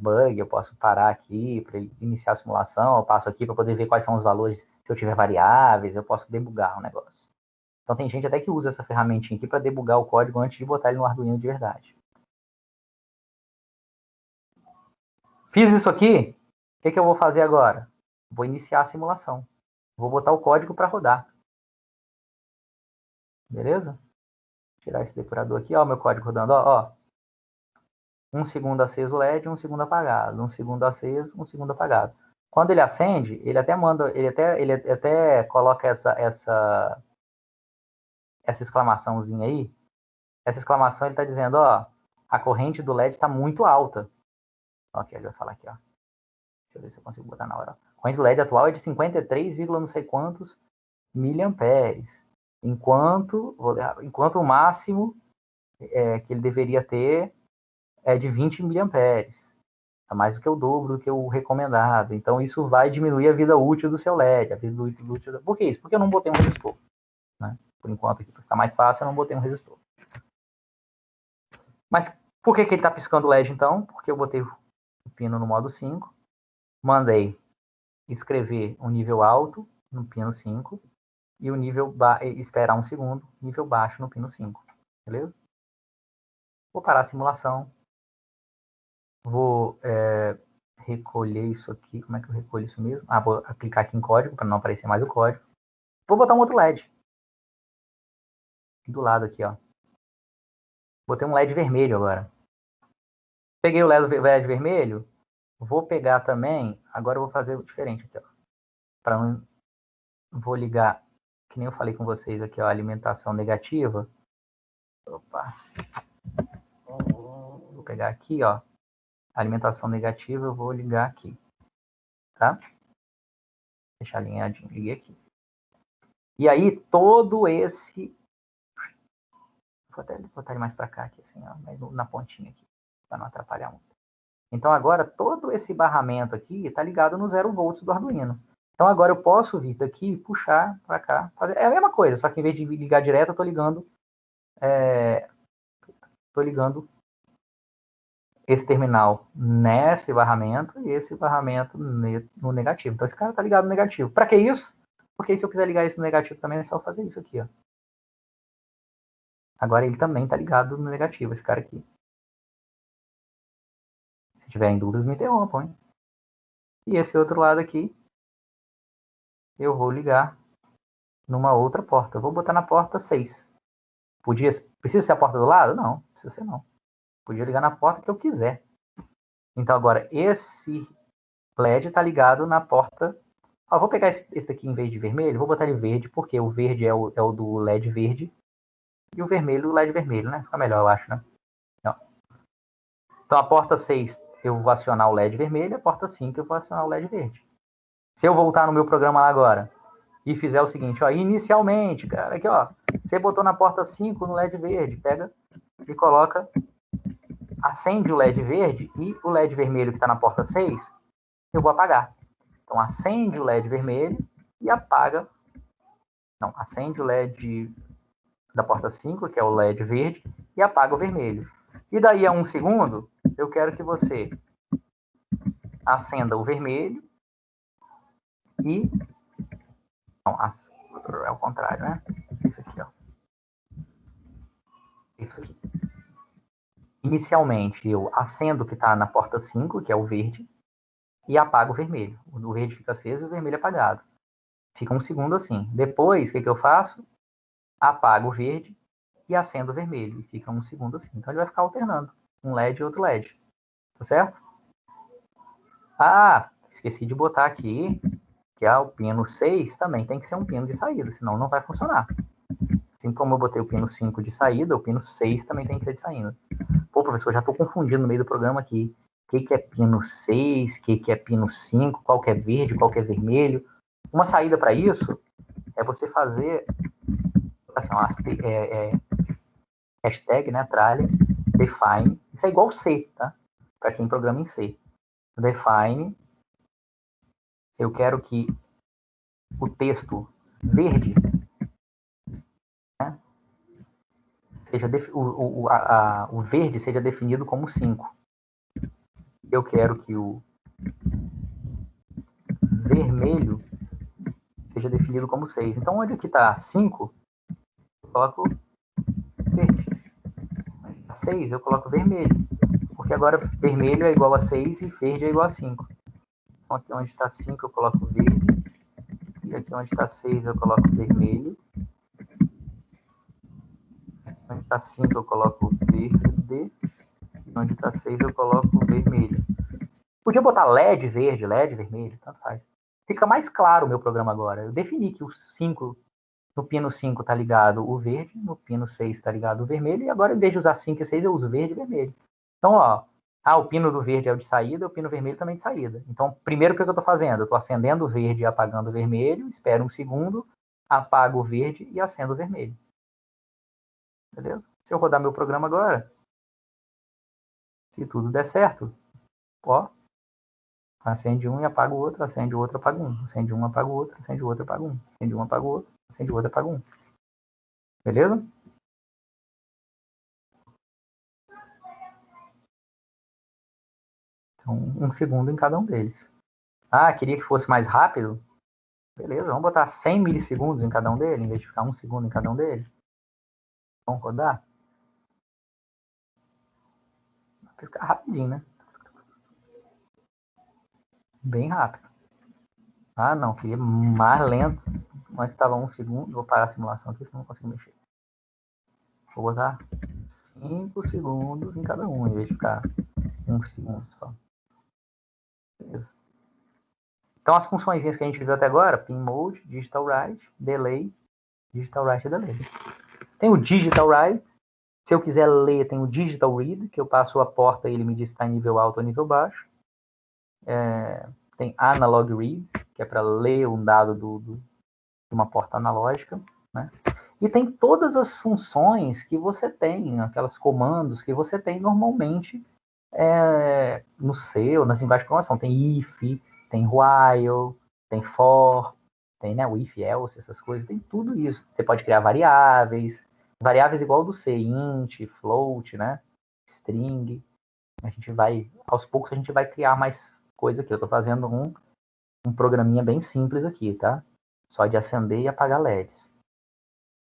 bug, eu posso parar aqui para iniciar a simulação, eu passo aqui para poder ver quais são os valores, se eu tiver variáveis, eu posso debugar o negócio. Então tem gente até que usa essa ferramentinha aqui para debugar o código antes de botar ele no Arduino de verdade. Fiz isso aqui, o que eu vou fazer agora? Vou iniciar a simulação. Vou botar o código para rodar. Beleza? Tirar esse depurador aqui, ó, meu código rodando, ó. 1 segundo aceso o LED, 1 segundo apagado. 1 segundo aceso, 1 segundo apagado. Quando ele acende, ele até manda, ele até coloca essa exclamaçãozinha aí. Essa exclamação ele está dizendo, ó, a corrente do LED está muito alta. Ok, ele vai falar aqui, ó. Deixa eu ver se eu consigo botar na hora. A corrente do LED atual é de 53, não sei quantos miliamperes. Enquanto o máximo que ele deveria ter é de 20 miliamperes. É mais do que o dobro do que o recomendado. Então, isso vai diminuir a vida útil do seu LED. A vida útil Por que isso? Porque eu não botei um resistor. Né? Por enquanto, aqui, para ficar mais fácil, eu não botei um resistor. Mas por que ele está piscando o LED, então? Porque eu botei o pino no modo 5, mandei escrever um nível alto no pino 5 e o nível esperar 1 segundo, nível baixo no pino 5. Beleza? Vou parar a simulação. Vou recolher isso aqui. Como é que eu recolho isso mesmo? Vou clicar aqui em código para não aparecer mais o código. Vou botar um outro LED. Do lado aqui, ó. Botei um LED vermelho agora. Peguei o LED vermelho. Vou pegar também. Agora eu vou fazer diferente aqui, ó. Vou ligar, que nem eu falei com vocês aqui, ó, alimentação negativa. Opa. Vou pegar aqui, ó. Alimentação negativa, eu vou ligar aqui. Tá? Deixar alinhadinho. Liguei aqui. E aí, todo esse... Vou até botar ele mais para cá, aqui, assim, ó, mais na pontinha aqui, para não atrapalhar muito. Então, agora, todo esse barramento aqui está ligado no 0 volts do Arduino. Então, agora eu posso vir daqui e puxar para cá. É a mesma coisa, só que em vez de ligar direto, eu estou ligando esse terminal nesse barramento e esse barramento no negativo. Então, esse cara está ligado no negativo. Para que isso? Porque se eu quiser ligar isso no negativo também, é só fazer isso aqui, ó. Agora ele também está ligado no negativo, esse cara aqui. Se tiverem dúvidas, me interrompam, hein? E esse outro lado aqui, eu vou ligar numa outra porta. Eu vou botar na porta 6. Precisa ser a porta do lado? Não, precisa ser não. Podia ligar na porta que eu quiser. Então agora, esse LED está ligado na porta... Ó, vou pegar esse aqui em vez de vermelho, vou botar ele verde, porque o verde é o do LED verde. E o vermelho, o LED vermelho, né? Fica melhor, eu acho, né? Não. Então a porta 6 eu vou acionar o LED vermelho, a porta 5 eu vou acionar o LED verde. Se eu voltar no meu programa lá agora e fizer o seguinte, ó, inicialmente, cara, aqui, ó, você botou na porta 5 no LED verde, pega e coloca, acende o LED verde e o LED vermelho que está na porta 6, eu vou apagar. Então, acende o LED vermelho e apaga, não, acende o LED da porta 5, que é o LED verde, e apaga o vermelho. E daí a 1 segundo, eu quero que você acenda o vermelho e... Não, é o contrário, né? Isso aqui, ó. Isso aqui. Inicialmente, eu acendo o que está na porta 5, que é o verde, e apago o vermelho. O verde fica aceso e o vermelho apagado. Fica 1 segundo assim. Depois, o que eu faço? Apago o verde e acendo o vermelho. E fica 1 segundo assim. Então, ele vai ficar alternando. Um LED e outro LED. Tá certo? Ah, esqueci de botar aqui que o pino 6 também tem que ser um pino de saída, senão não vai funcionar. Assim como eu botei o pino 5 de saída, o pino 6 também tem que ser de saída. Pô, professor, já estou confundindo no meio do programa aqui. O que é pino 6, o que é pino 5, qual que é verde, qual que é vermelho. Uma saída para isso é você fazer assim, hashtag, né, tralha, define. Isso é igual C, tá? Para quem programa em C. Define. Eu quero que o texto verde, né, seja o verde seja definido como 5. Eu quero que o vermelho seja definido como 6. Então, onde aqui está 5, eu coloco verde. 6, eu coloco vermelho. Porque agora vermelho é igual a 6 e verde é igual a 5. Então, aqui onde está 5, eu coloco verde. E aqui onde está 6, eu coloco vermelho. Onde está 5, eu coloco verde. E onde está 6, eu coloco vermelho. Podia botar LED verde, LED vermelho, tanto faz. Fica mais claro o meu programa agora. Eu defini que o 5, no pino 5 está ligado o verde, no pino 6 está ligado o vermelho, e agora, em vez de usar 5 e 6, eu uso verde e vermelho. Então, ó, o pino do verde é o de saída, o pino vermelho também de saída. Então, primeiro, o que eu estou fazendo? Eu estou acendendo o verde e apagando o vermelho, espero um segundo, apago o verde e acendo o vermelho. Beleza? Se eu rodar meu programa agora, se tudo der certo, ó, acende um e apaga o outro, acende o outro, apaga um. Acende um, apaga o outro, acende o outro, apaga um. Acende um, apaga o outro, acende o outro, apaga um. Beleza? Então, um segundo em cada um deles. Ah, queria que fosse mais rápido? Beleza, vamos botar 100 milissegundos em cada um deles, em vez de ficar um segundo em cada um deles. Vamos rodar? Vai ficar rapidinho, né? Bem rápido. Ah, não, queria mais lento. Antes estava um segundo. Vou parar a simulação aqui, senão não consigo mexer. Vou botar 5 segundos em cada um, em vez de ficar um segundo só. Beleza. Então, as funções que a gente viu até agora, pin mode, digital write, delay, digital write e delay. Tem o digital write. Se eu quiser ler, tem o digital read, que eu passo a porta e ele me diz se está em nível alto ou nível baixo. Tem analog read, que é para ler um dado de uma porta analógica, né? E tem todas as funções que você tem, aquelas comandos que você tem normalmente no C ou nas linguagens de programação. Tem if, tem while, tem for, tem, né, o if, else, essas coisas, tem tudo isso. Você pode criar variáveis igual do C, int, float, né, string. A gente vai, aos poucos a gente vai criar mais coisa aqui. Eu estou fazendo um programinha bem simples aqui, tá? Só de acender e apagar LEDs.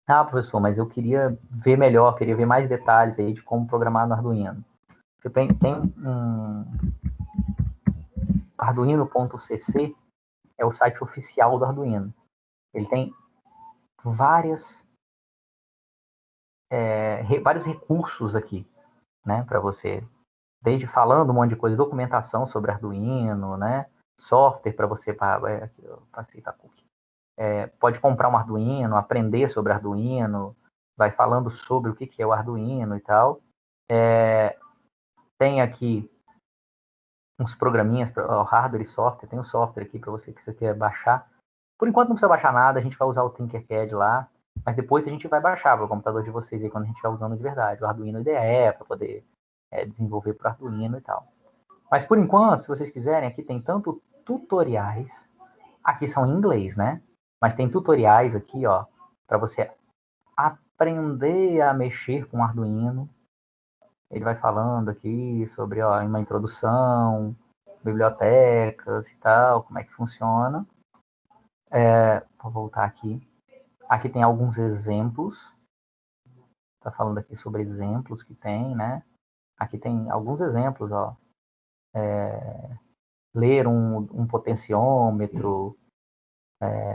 Ah, professor, mas eu queria ver melhor, queria ver mais detalhes aí de como programar no Arduino. Você tem um arduino.cc, é o site oficial do Arduino. Ele tem vários recursos aqui, né, para você, desde falando um monte de coisa, documentação sobre Arduino, né, software para você, aqui eu passei para cookie. Pode comprar um Arduino, aprender sobre Arduino, vai falando sobre o que é o Arduino e tal. Tem aqui uns programinhas para hardware e software, tem um software aqui para você que você quer baixar. Por enquanto não precisa baixar nada, a gente vai usar o Tinkercad lá, mas depois a gente vai baixar para o computador de vocês aí quando a gente estiver usando de verdade, o Arduino IDE, para poder desenvolver para o Arduino e tal. Mas por enquanto, se vocês quiserem, aqui tem tanto tutoriais, aqui são em inglês, né? Mas tem tutoriais aqui, ó, para você aprender a mexer com o Arduino. Ele vai falando aqui sobre, ó, uma introdução, bibliotecas e tal, como é que funciona. Vou voltar aqui. Aqui tem alguns exemplos. Tá falando aqui sobre exemplos que tem, né? Aqui tem alguns exemplos, ó. Ler um potenciômetro.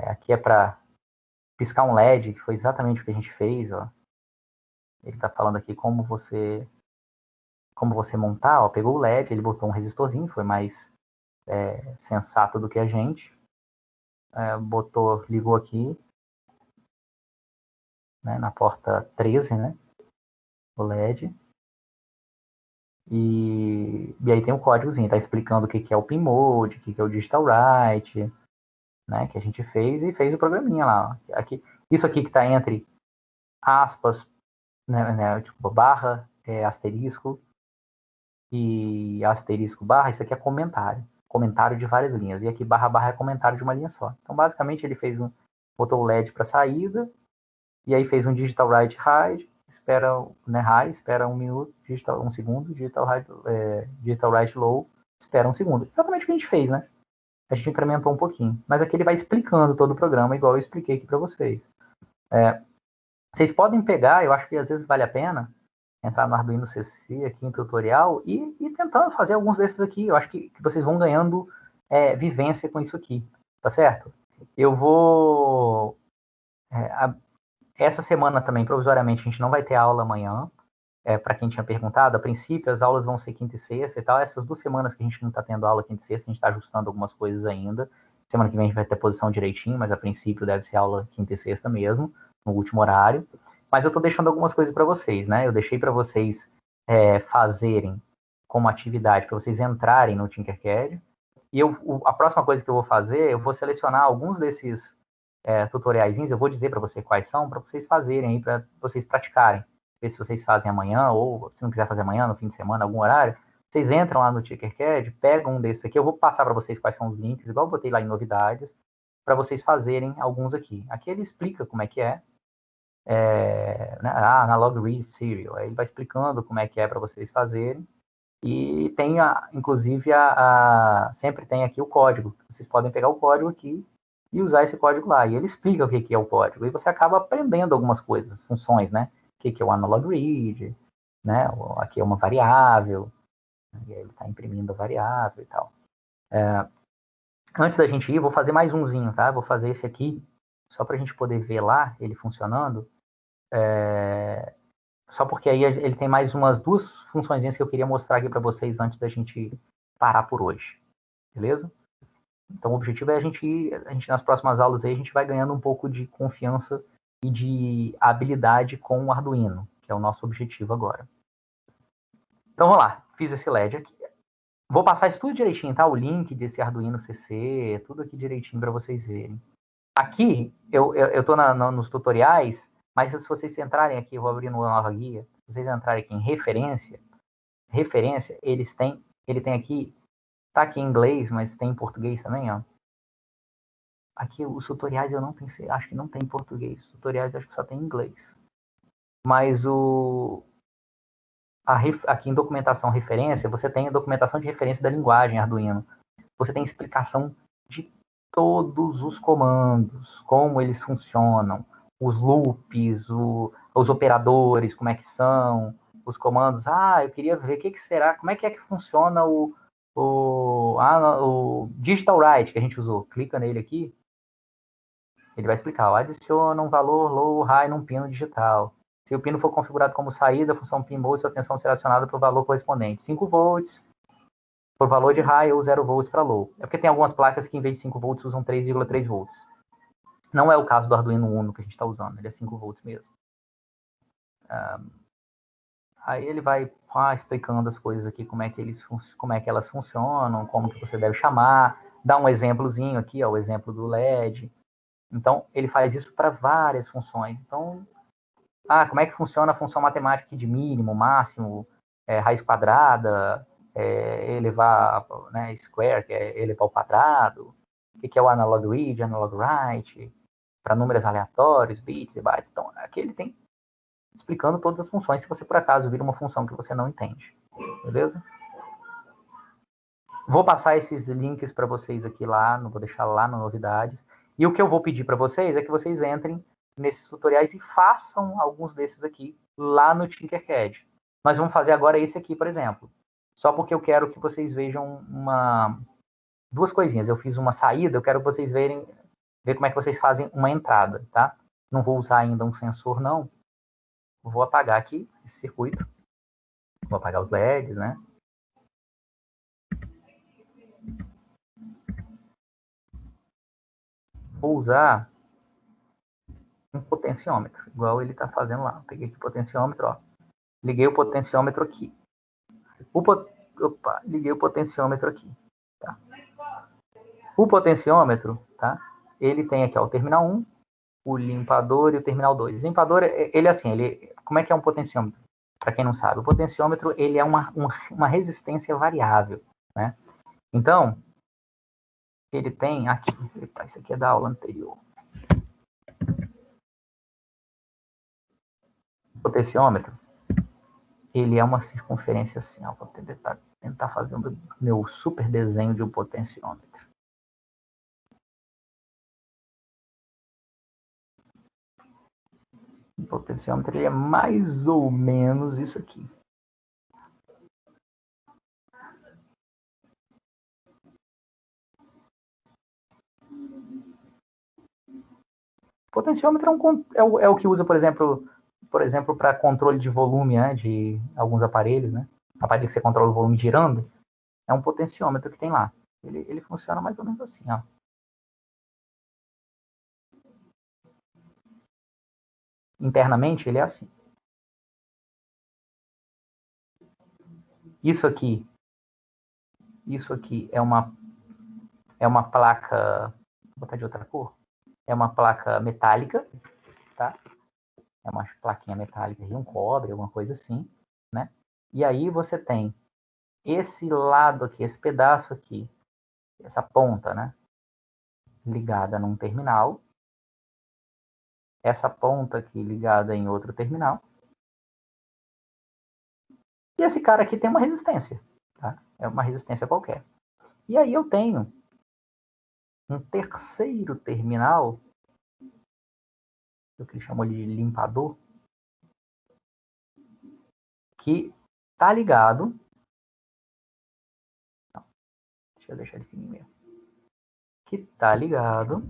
Aqui é para piscar um LED, que foi exatamente o que a gente fez, ó. Ele tá falando aqui como você montar, ó. Pegou o LED, ele botou um resistorzinho, foi mais sensato do que a gente. Ligou aqui, né, na porta 13, né, o LED. E aí tem um códigozinho, tá explicando o que é o pin mode, o que é o digital write, né, que a gente fez e fez o programinha lá. Ó. Aqui, isso aqui que tá entre aspas, né, tipo barra, asterisco e asterisco barra, isso aqui é comentário de várias linhas. E aqui barra barra é comentário de uma linha só. Então basicamente ele botou o LED para saída, e aí fez um digital write hide, espera, né, high, espera 1 minuto, digita 1 segundo, digita high, digita right low, espera 1 segundo. Exatamente o que a gente fez, né? A gente incrementou um pouquinho. Mas aqui ele vai explicando todo o programa, igual eu expliquei aqui para vocês. Vocês podem pegar, eu acho que às vezes vale a pena, entrar no Arduino CC aqui em tutorial e tentando fazer alguns desses aqui. Eu acho que vocês vão ganhando vivência com isso aqui, tá certo? Eu vou... essa semana também, provisoriamente, a gente não vai ter aula amanhã. Para quem tinha perguntado, a princípio as aulas vão ser quinta e sexta e tal. Essas 2 semanas que a gente não está tendo aula quinta e sexta, a gente está ajustando algumas coisas ainda. Semana que vem a gente vai ter posição direitinho, mas a princípio deve ser aula quinta e sexta mesmo, no último horário. Mas eu estou deixando algumas coisas para vocês, né? Eu deixei para vocês fazerem como atividade, para vocês entrarem no Tinkercad. E a próxima coisa que eu vou fazer, eu vou selecionar alguns desses tutoriaizinhos, eu vou dizer para vocês quais são, para vocês fazerem aí, para vocês praticarem. Ver se vocês fazem amanhã, ou se não quiser fazer amanhã, no fim de semana, algum horário, vocês entram lá no Tinkercad, pegam um desses aqui, eu vou passar para vocês quais são os links, igual eu botei lá em novidades, para vocês fazerem alguns aqui. Aqui ele explica como é que né, Analog Read Serial, aí ele vai explicando como é que é para vocês fazerem, e tem, inclusive, sempre tem aqui o código, vocês podem pegar o código aqui e usar esse código lá, e ele explica o que é o código, e você acaba aprendendo algumas coisas, funções, né? O que é o analog read, né? Aqui é uma variável, e aí ele está imprimindo a variável e tal. Antes da gente ir, vou fazer mais umzinho, tá? Vou fazer esse aqui, só para a gente poder ver lá ele funcionando. Só porque aí ele tem mais umas 2 funçõezinhas que eu queria mostrar aqui para vocês antes da gente parar por hoje, beleza? Então o objetivo é a gente nas próximas aulas aí, a gente vai ganhando um pouco de confiança e de habilidade com o Arduino, que é o nosso objetivo agora. Então vamos lá, fiz esse LED aqui. Vou passar isso tudo direitinho, tá? O link desse Arduino CC, tudo aqui direitinho para vocês verem. Aqui, eu tô nos tutoriais, mas se vocês entrarem aqui, eu vou abrir uma nova guia, se vocês entrarem aqui em referência, ele tem aqui, tá aqui em inglês, mas tem em português também, ó. Aqui os tutoriais eu não tenho, acho que não tem em português, os tutoriais acho que só tem em inglês. Mas aqui em documentação referência, você tem a documentação de referência da linguagem Arduino. Você tem explicação de todos os comandos, como eles funcionam, os loops, os operadores, como é que são, os comandos. Eu queria ver o que será, como é que funciona o digital write que a gente usou. Clica nele aqui, ele vai explicar. Adiciona um valor low, high num pino digital. Se o pino for configurado como saída, a função pin mode, sua atenção será acionada para o valor correspondente. 5 volts, por valor de high, ou 0 volts para low. É porque tem algumas placas que, em vez de 5 volts, usam 3,3 volts. Não é o caso do Arduino Uno que a gente está usando, ele é 5 volts mesmo. Aí ele vai explicando as coisas aqui, como é que elas funcionam, como que você deve chamar, dá um exemplozinho aqui, ó, o exemplo do LED. Então, ele faz isso para várias funções. Então, como é que funciona a função matemática de mínimo, máximo, raiz quadrada, elevar, né, square, que é elevar ao quadrado, o que é o analog read, analog write, para números aleatórios, bits e bytes. Então, aqui ele tem explicando todas as funções, se você por acaso vira uma função que você não entende, beleza? Vou passar esses links para vocês aqui lá, não vou deixar lá no novidades. E o que eu vou pedir para vocês é que vocês entrem nesses tutoriais e façam alguns desses aqui lá no Tinkercad. Nós vamos fazer agora esse aqui, por exemplo. Só porque eu quero que vocês vejam 2 coisinhas. Eu fiz uma saída, eu quero que vocês ver como é que vocês fazem uma entrada, tá? Não vou usar ainda um sensor, não. Vou apagar aqui esse circuito. Vou apagar os LEDs, né? Vou usar um potenciômetro, igual ele está fazendo lá. Peguei aqui o potenciômetro, ó. Liguei o potenciômetro aqui. Liguei o potenciômetro aqui. Tá? O potenciômetro, tá? Ele tem aqui ó, o terminal 1, o limpador e o terminal 2. O limpador, ele assim, como é que é um potenciômetro? Para quem não sabe, o potenciômetro ele é uma resistência variável, né? Então, ele tem aqui, isso aqui é da aula anterior. Potenciômetro, ele é uma circunferência assim, ó. Vou tentar fazer o meu super desenho de um potenciômetro. O potenciômetro ele é mais ou menos isso aqui. O potenciômetro é o que usa, por exemplo, para controle de volume, né, de alguns aparelhos, né? Aparelho que você controla o volume girando, é um potenciômetro que tem lá. Ele funciona mais ou menos assim, ó. Internamente, ele é assim. Isso aqui é uma placa, vou botar de outra cor, é uma placa metálica, tá? É uma plaquinha metálica de um cobre, alguma coisa assim, né? E aí você tem esse lado aqui, esse pedaço aqui, essa ponta, né? Ligada num terminal, essa ponta aqui ligada em outro terminal, e esse cara aqui tem uma resistência, tá? É uma resistência qualquer. E aí eu tenho um terceiro terminal, que ele chamou de limpador, que tá ligado. Não, deixa eu deixar ele fininho mesmo. Que tá ligado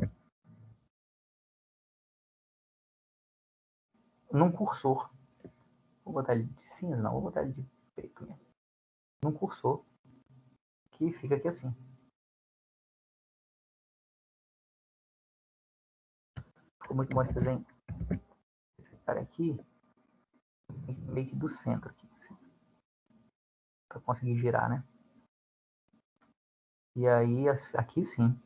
num cursor. Vou botar ele de cinza, não, vou botar ele de preto mesmo. Num cursor que fica aqui assim. Ficou muito bom esse desenho. Esse cara aqui, meio que do centro aqui, assim, para conseguir girar, né? E aí, aqui sim,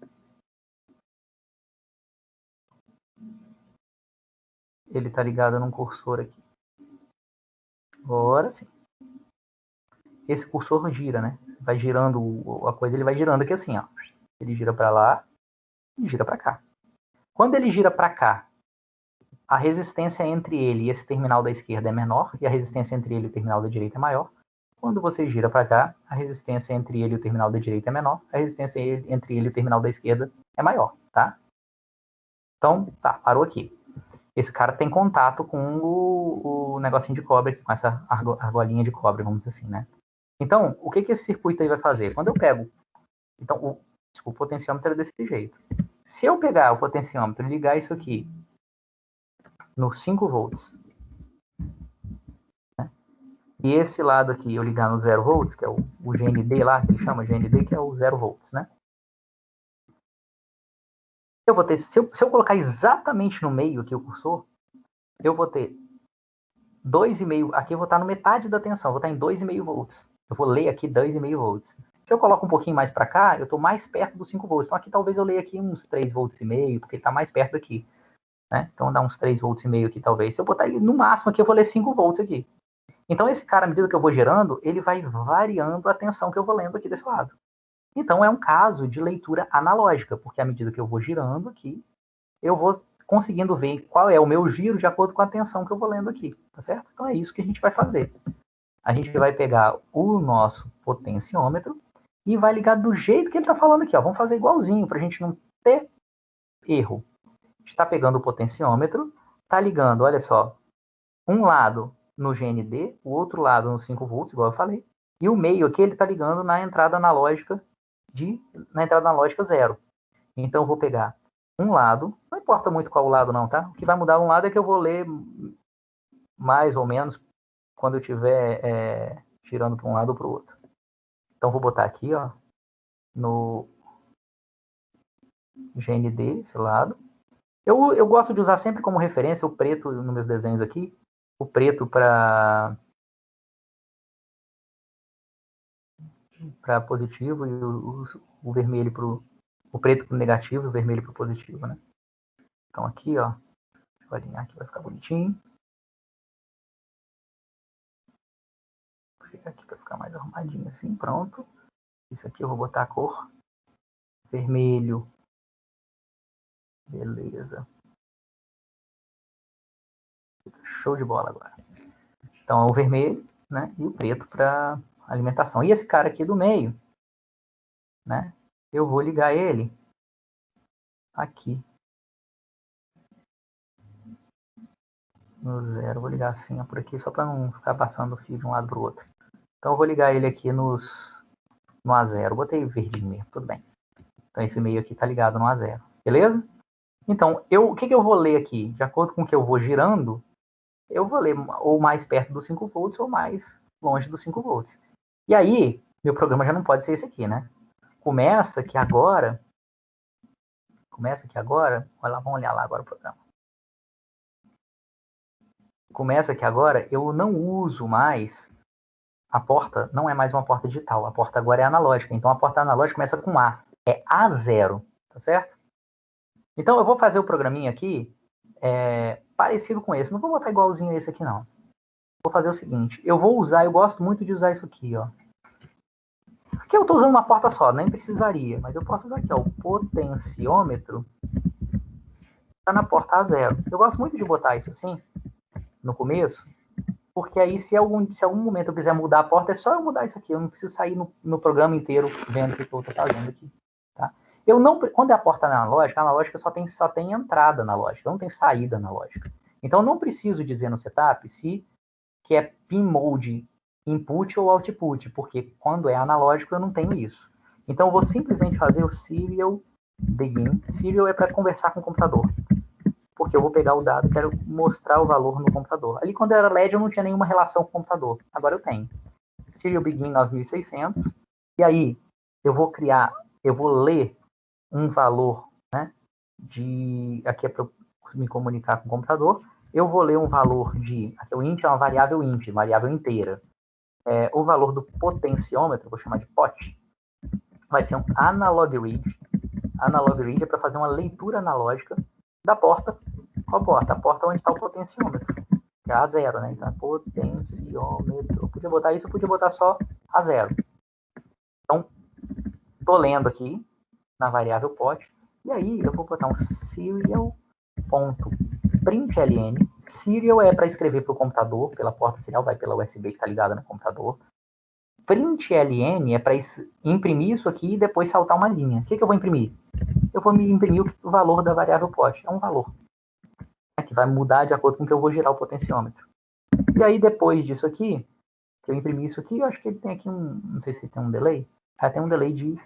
ele tá ligado num cursor aqui. Agora sim. Esse cursor gira, né? Vai girando a coisa, ele vai girando aqui assim, ó. Ele gira para lá e gira para cá. Quando ele gira para cá, a resistência entre ele e esse terminal da esquerda é menor e a resistência entre ele e o terminal da direita é maior. Quando você gira para cá, a resistência entre ele e o terminal da direita é menor, a resistência entre ele e o terminal da esquerda é maior, tá? Então, tá, parou aqui. Esse cara tem contato com o negocinho de cobre, com essa argolinha de cobre, vamos dizer assim, né? Então, o que esse circuito aí vai fazer? Quando eu pego... Então, o potenciômetro é desse jeito. Se eu pegar o potenciômetro e ligar isso aqui no 5 volts, né? E esse lado aqui eu ligar no 0 volts, que é o GND lá, que ele chama GND, que é o 0 volts, né? Eu vou ter, se eu colocar exatamente no meio aqui o cursor, eu vou ter 2,5, aqui eu vou estar no metade da tensão, eu vou estar em 2,5 volts. Eu vou ler aqui 2,5 volts. Se eu coloco um pouquinho mais para cá, eu estou mais perto dos 5 volts. Então aqui talvez eu leia aqui uns 3 volts e meio, porque ele está mais perto aqui, né? Então dá uns 3 volts e meio aqui talvez. Se eu botar ele no máximo aqui, eu vou ler 5 volts aqui. Então esse cara, à medida que eu vou gerando, ele vai variando a tensão que eu vou lendo aqui desse lado. Então é um caso de leitura analógica, porque à medida que eu vou girando aqui, eu vou conseguindo ver qual é o meu giro de acordo com a tensão que eu vou lendo aqui, tá certo? Então é isso que a gente vai fazer. A gente vai pegar o nosso potenciômetro e vai ligar do jeito que ele está falando aqui, ó. Vamos fazer igualzinho para a gente não ter erro. A gente está pegando o potenciômetro, está ligando, olha só, um lado no GND, o outro lado no 5 volts, igual eu falei, e o meio aqui ele está ligando na entrada analógica na entrada analógica 0. Então eu vou pegar um lado, não importa muito qual lado não, tá? O que vai mudar um lado é que eu vou ler mais ou menos quando eu estiver girando para um lado ou para o outro. Então vou botar aqui, ó, no GND, esse lado. Eu gosto de usar sempre como referência o preto nos meus desenhos aqui, o preto para positivo e o vermelho para o preto para o negativo e o vermelho para o positivo, né? Então aqui, ó, deixa eu alinhar aqui, vai ficar bonitinho. Vou ficar aqui para ficar mais arrumadinho assim, pronto. Isso aqui eu vou botar a cor vermelho. Beleza. Show de bola agora. Então, é o vermelho, né? E o preto para alimentação. E esse cara aqui do meio, né? Eu vou ligar ele aqui no 0. Vou ligar assim, ó, por aqui, só para não ficar passando o fio de um lado para o outro. Então, eu vou ligar ele aqui no A0. Botei verdinho mesmo, tudo bem. Então, esse meio aqui está ligado no A0. Beleza? Então, o que eu vou ler aqui? De acordo com o que eu vou girando, eu vou ler ou mais perto dos 5 volts ou mais longe dos 5 volts. E aí, meu programa já não pode ser esse aqui, né? Começa que agora... Olha lá, vamos olhar lá agora o programa. Começa que agora eu não uso mais... A porta não é mais uma porta digital. A porta agora é analógica. Então, a porta analógica começa com A. É A0, tá certo? Então, eu vou fazer o programinha aqui parecido com esse. Não vou botar igualzinho a esse aqui, não. Vou fazer o seguinte. Eu gosto muito de usar isso aqui, ó. Aqui eu estou usando uma porta só, nem precisaria. Mas eu posso usar aqui, ó. O potenciômetro está na porta A0. Eu gosto muito de botar isso assim, no começo. Porque aí, se algum momento eu quiser mudar a porta, é só eu mudar isso aqui. Eu não preciso sair no programa inteiro vendo o que eu estou fazendo aqui. Tá? Quando é a porta analógica só tem entrada analógica, não tem saída analógica. Então, eu não preciso dizer no setup que é pin mode input ou output, porque quando é analógico eu não tenho isso. Então, eu vou simplesmente fazer o serial begin. Serial é para conversar com o computador. Porque eu vou pegar o dado e quero mostrar o valor no computador. Ali, quando era LED, eu não tinha nenhuma relação com o computador. Agora eu tenho. Serial begin 9600. E aí, eu vou ler um valor, né? Aqui é para eu me comunicar com o computador. Eu vou ler um valor aqui o int é uma variável int, variável inteira. O valor do potenciômetro, vou chamar de pot, vai ser um analog read. Analog read é para fazer uma leitura analógica da porta. Qual porta? A porta onde está o potenciômetro, que é A0, né? Então, potenciômetro. Eu podia botar isso, eu podia botar só A0. Então, estou lendo aqui na variável pot, e aí eu vou botar um serial.println. Serial é para escrever para o computador, pela porta serial, vai pela USB que está ligada no computador. Println é para imprimir isso aqui e depois saltar uma linha. O que eu vou imprimir? Eu vou imprimir o valor da variável pot. É um valor, né, que vai mudar de acordo com o que eu vou girar o potenciômetro. E aí, depois disso aqui, que eu imprimi isso aqui, eu acho que ele tem aqui não sei se tem um delay. Tem um delay de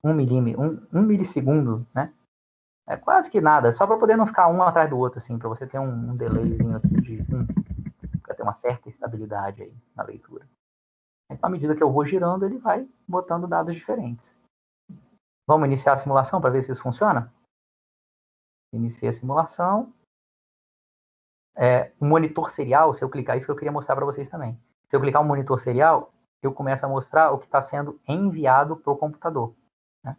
1 milissegundo, né? É quase que nada, só para poder não ficar um atrás do outro, assim, para você ter um delayzinho aqui para ter uma certa estabilidade aí na leitura. Então, à medida que eu vou girando, ele vai botando dados diferentes. Vamos iniciar a simulação para ver se isso funciona? Iniciei a simulação. O monitor serial, se eu clicar, isso que eu queria mostrar para vocês também. Se eu clicar no monitor serial, eu começo a mostrar o que está sendo enviado para o computador. Né?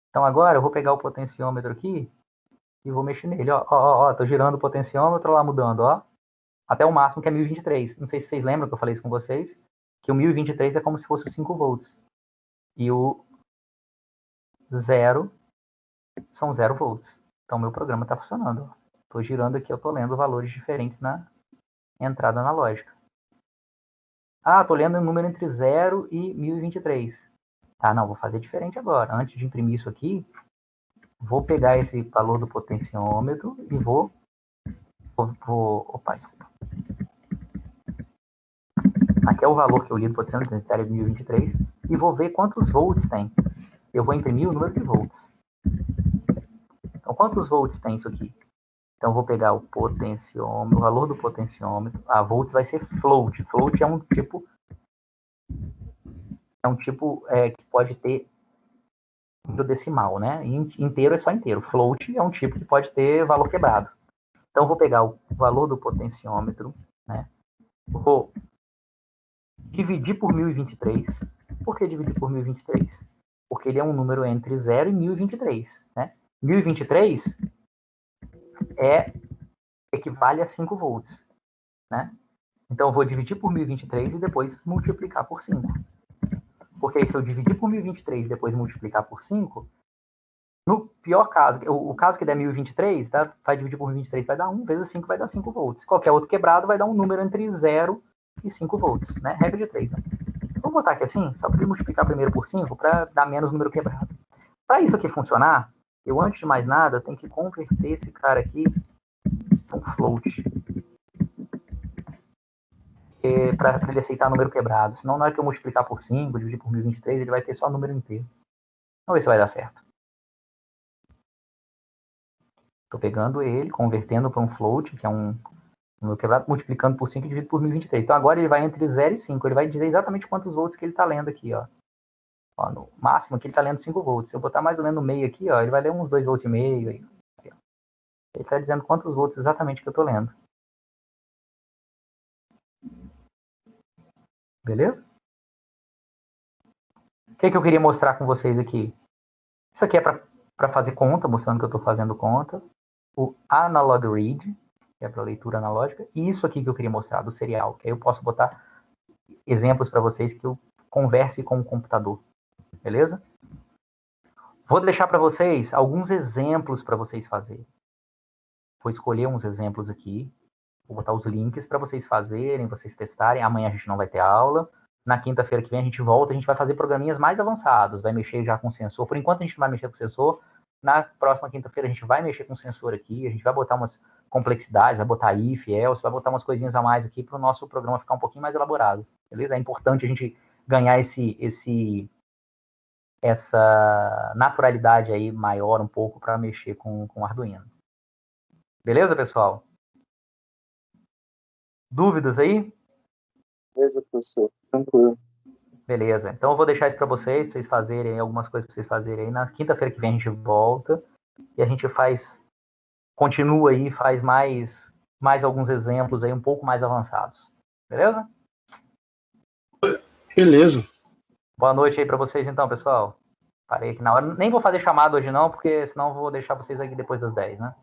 Então, agora eu vou pegar o potenciômetro aqui e vou mexer nele. Estou girando o potenciômetro lá, mudando, ó. Até o máximo, que é 1023. Não sei se vocês lembram que eu falei isso com vocês, que o 1023 é como se fosse 5 volts. E o 0 são 0 volts. Então, meu programa está funcionando. Estou girando aqui, eu estou lendo valores diferentes na entrada analógica. Estou lendo um número entre 0 e 1023. Não, vou fazer diferente agora. Antes de imprimir isso aqui, vou pegar esse valor do potenciômetro e vou opa, desculpa. Aqui é o valor que eu li do potenciômetro entre 0 e 1023 e vou ver quantos volts tem. Eu vou imprimir o número de volts. Então, quantos volts tem isso aqui? Então, eu vou pegar o potenciômetro, o valor do potenciômetro. Volts vai ser float. Float é um tipo que pode ter número decimal, né? Inteiro é só inteiro. Float é um tipo que pode ter valor quebrado. Então, eu vou pegar o valor do potenciômetro, né? Vou dividir por 1023. Por que dividir por 1023? Porque ele é um número entre 0 e 1023, né? 1023 equivale a 5 volts, né? Então, eu vou dividir por 1023 e depois multiplicar por 5. Porque aí, se eu dividir por 1023 e depois multiplicar por 5, pior caso, o caso que der 1023, tá? Vai dividir por 23, vai dar 1 vezes 5, vai dar 5 volts. Qualquer outro quebrado vai dar um número entre 0 e 5 volts, né? Regra de 3, né? Vamos botar aqui assim, só para multiplicar primeiro por 5, para dar menos número quebrado. Para isso aqui funcionar, eu, antes de mais nada, tenho que converter esse cara aqui para um float. Para ele aceitar número quebrado. Senão, na hora que eu multiplicar por 5, dividir por 1023, ele vai ter só número inteiro. Vamos ver se vai dar certo. Estou pegando ele, convertendo para um float, que é um número quebrado, multiplicando por 5 e dividido por 1023. Então, agora ele vai entre 0 e 5. Ele vai dizer exatamente quantos volts que ele está lendo aqui, ó. Ó, no máximo aqui ele está lendo 5 volts. Se eu botar mais ou menos no meio aqui, ó, ele vai ler uns 2,5 volts. Aí, ó. Ele está dizendo quantos volts exatamente que eu estou lendo. Beleza? O que eu queria mostrar com vocês aqui? Isso aqui é para fazer conta, mostrando que eu estou fazendo conta. O Analog Read, que é para leitura analógica. E isso aqui que eu queria mostrar, do serial. Que aí eu posso botar exemplos para vocês que eu converse com o computador. Beleza? Vou deixar para vocês alguns exemplos para vocês fazerem. Vou escolher uns exemplos aqui. Vou botar os links para vocês fazerem, vocês testarem. Amanhã a gente não vai ter aula. Na quinta-feira que vem a gente volta, a gente vai fazer programinhas mais avançados. Vai mexer já com sensor. Por enquanto a gente não vai mexer com sensor. Na próxima quinta-feira a gente vai mexer com sensor aqui. A gente vai botar umas complexidades, vai botar if, else, vai botar umas coisinhas a mais aqui para o nosso programa ficar um pouquinho mais elaborado. Beleza? É importante a gente ganhar essa naturalidade aí maior um pouco para mexer com o Arduino. Beleza, pessoal? Dúvidas aí? Beleza, professor. Tranquilo. Beleza. Então eu vou deixar isso para vocês fazerem algumas coisas para vocês fazerem aí. Na quinta-feira que vem a gente volta e a gente continua aí, faz mais alguns exemplos aí um pouco mais avançados. Beleza? Beleza. Boa noite aí para vocês então, pessoal. Parei aqui na hora. Nem vou fazer chamada hoje não, porque senão eu vou deixar vocês aqui depois das 10, né?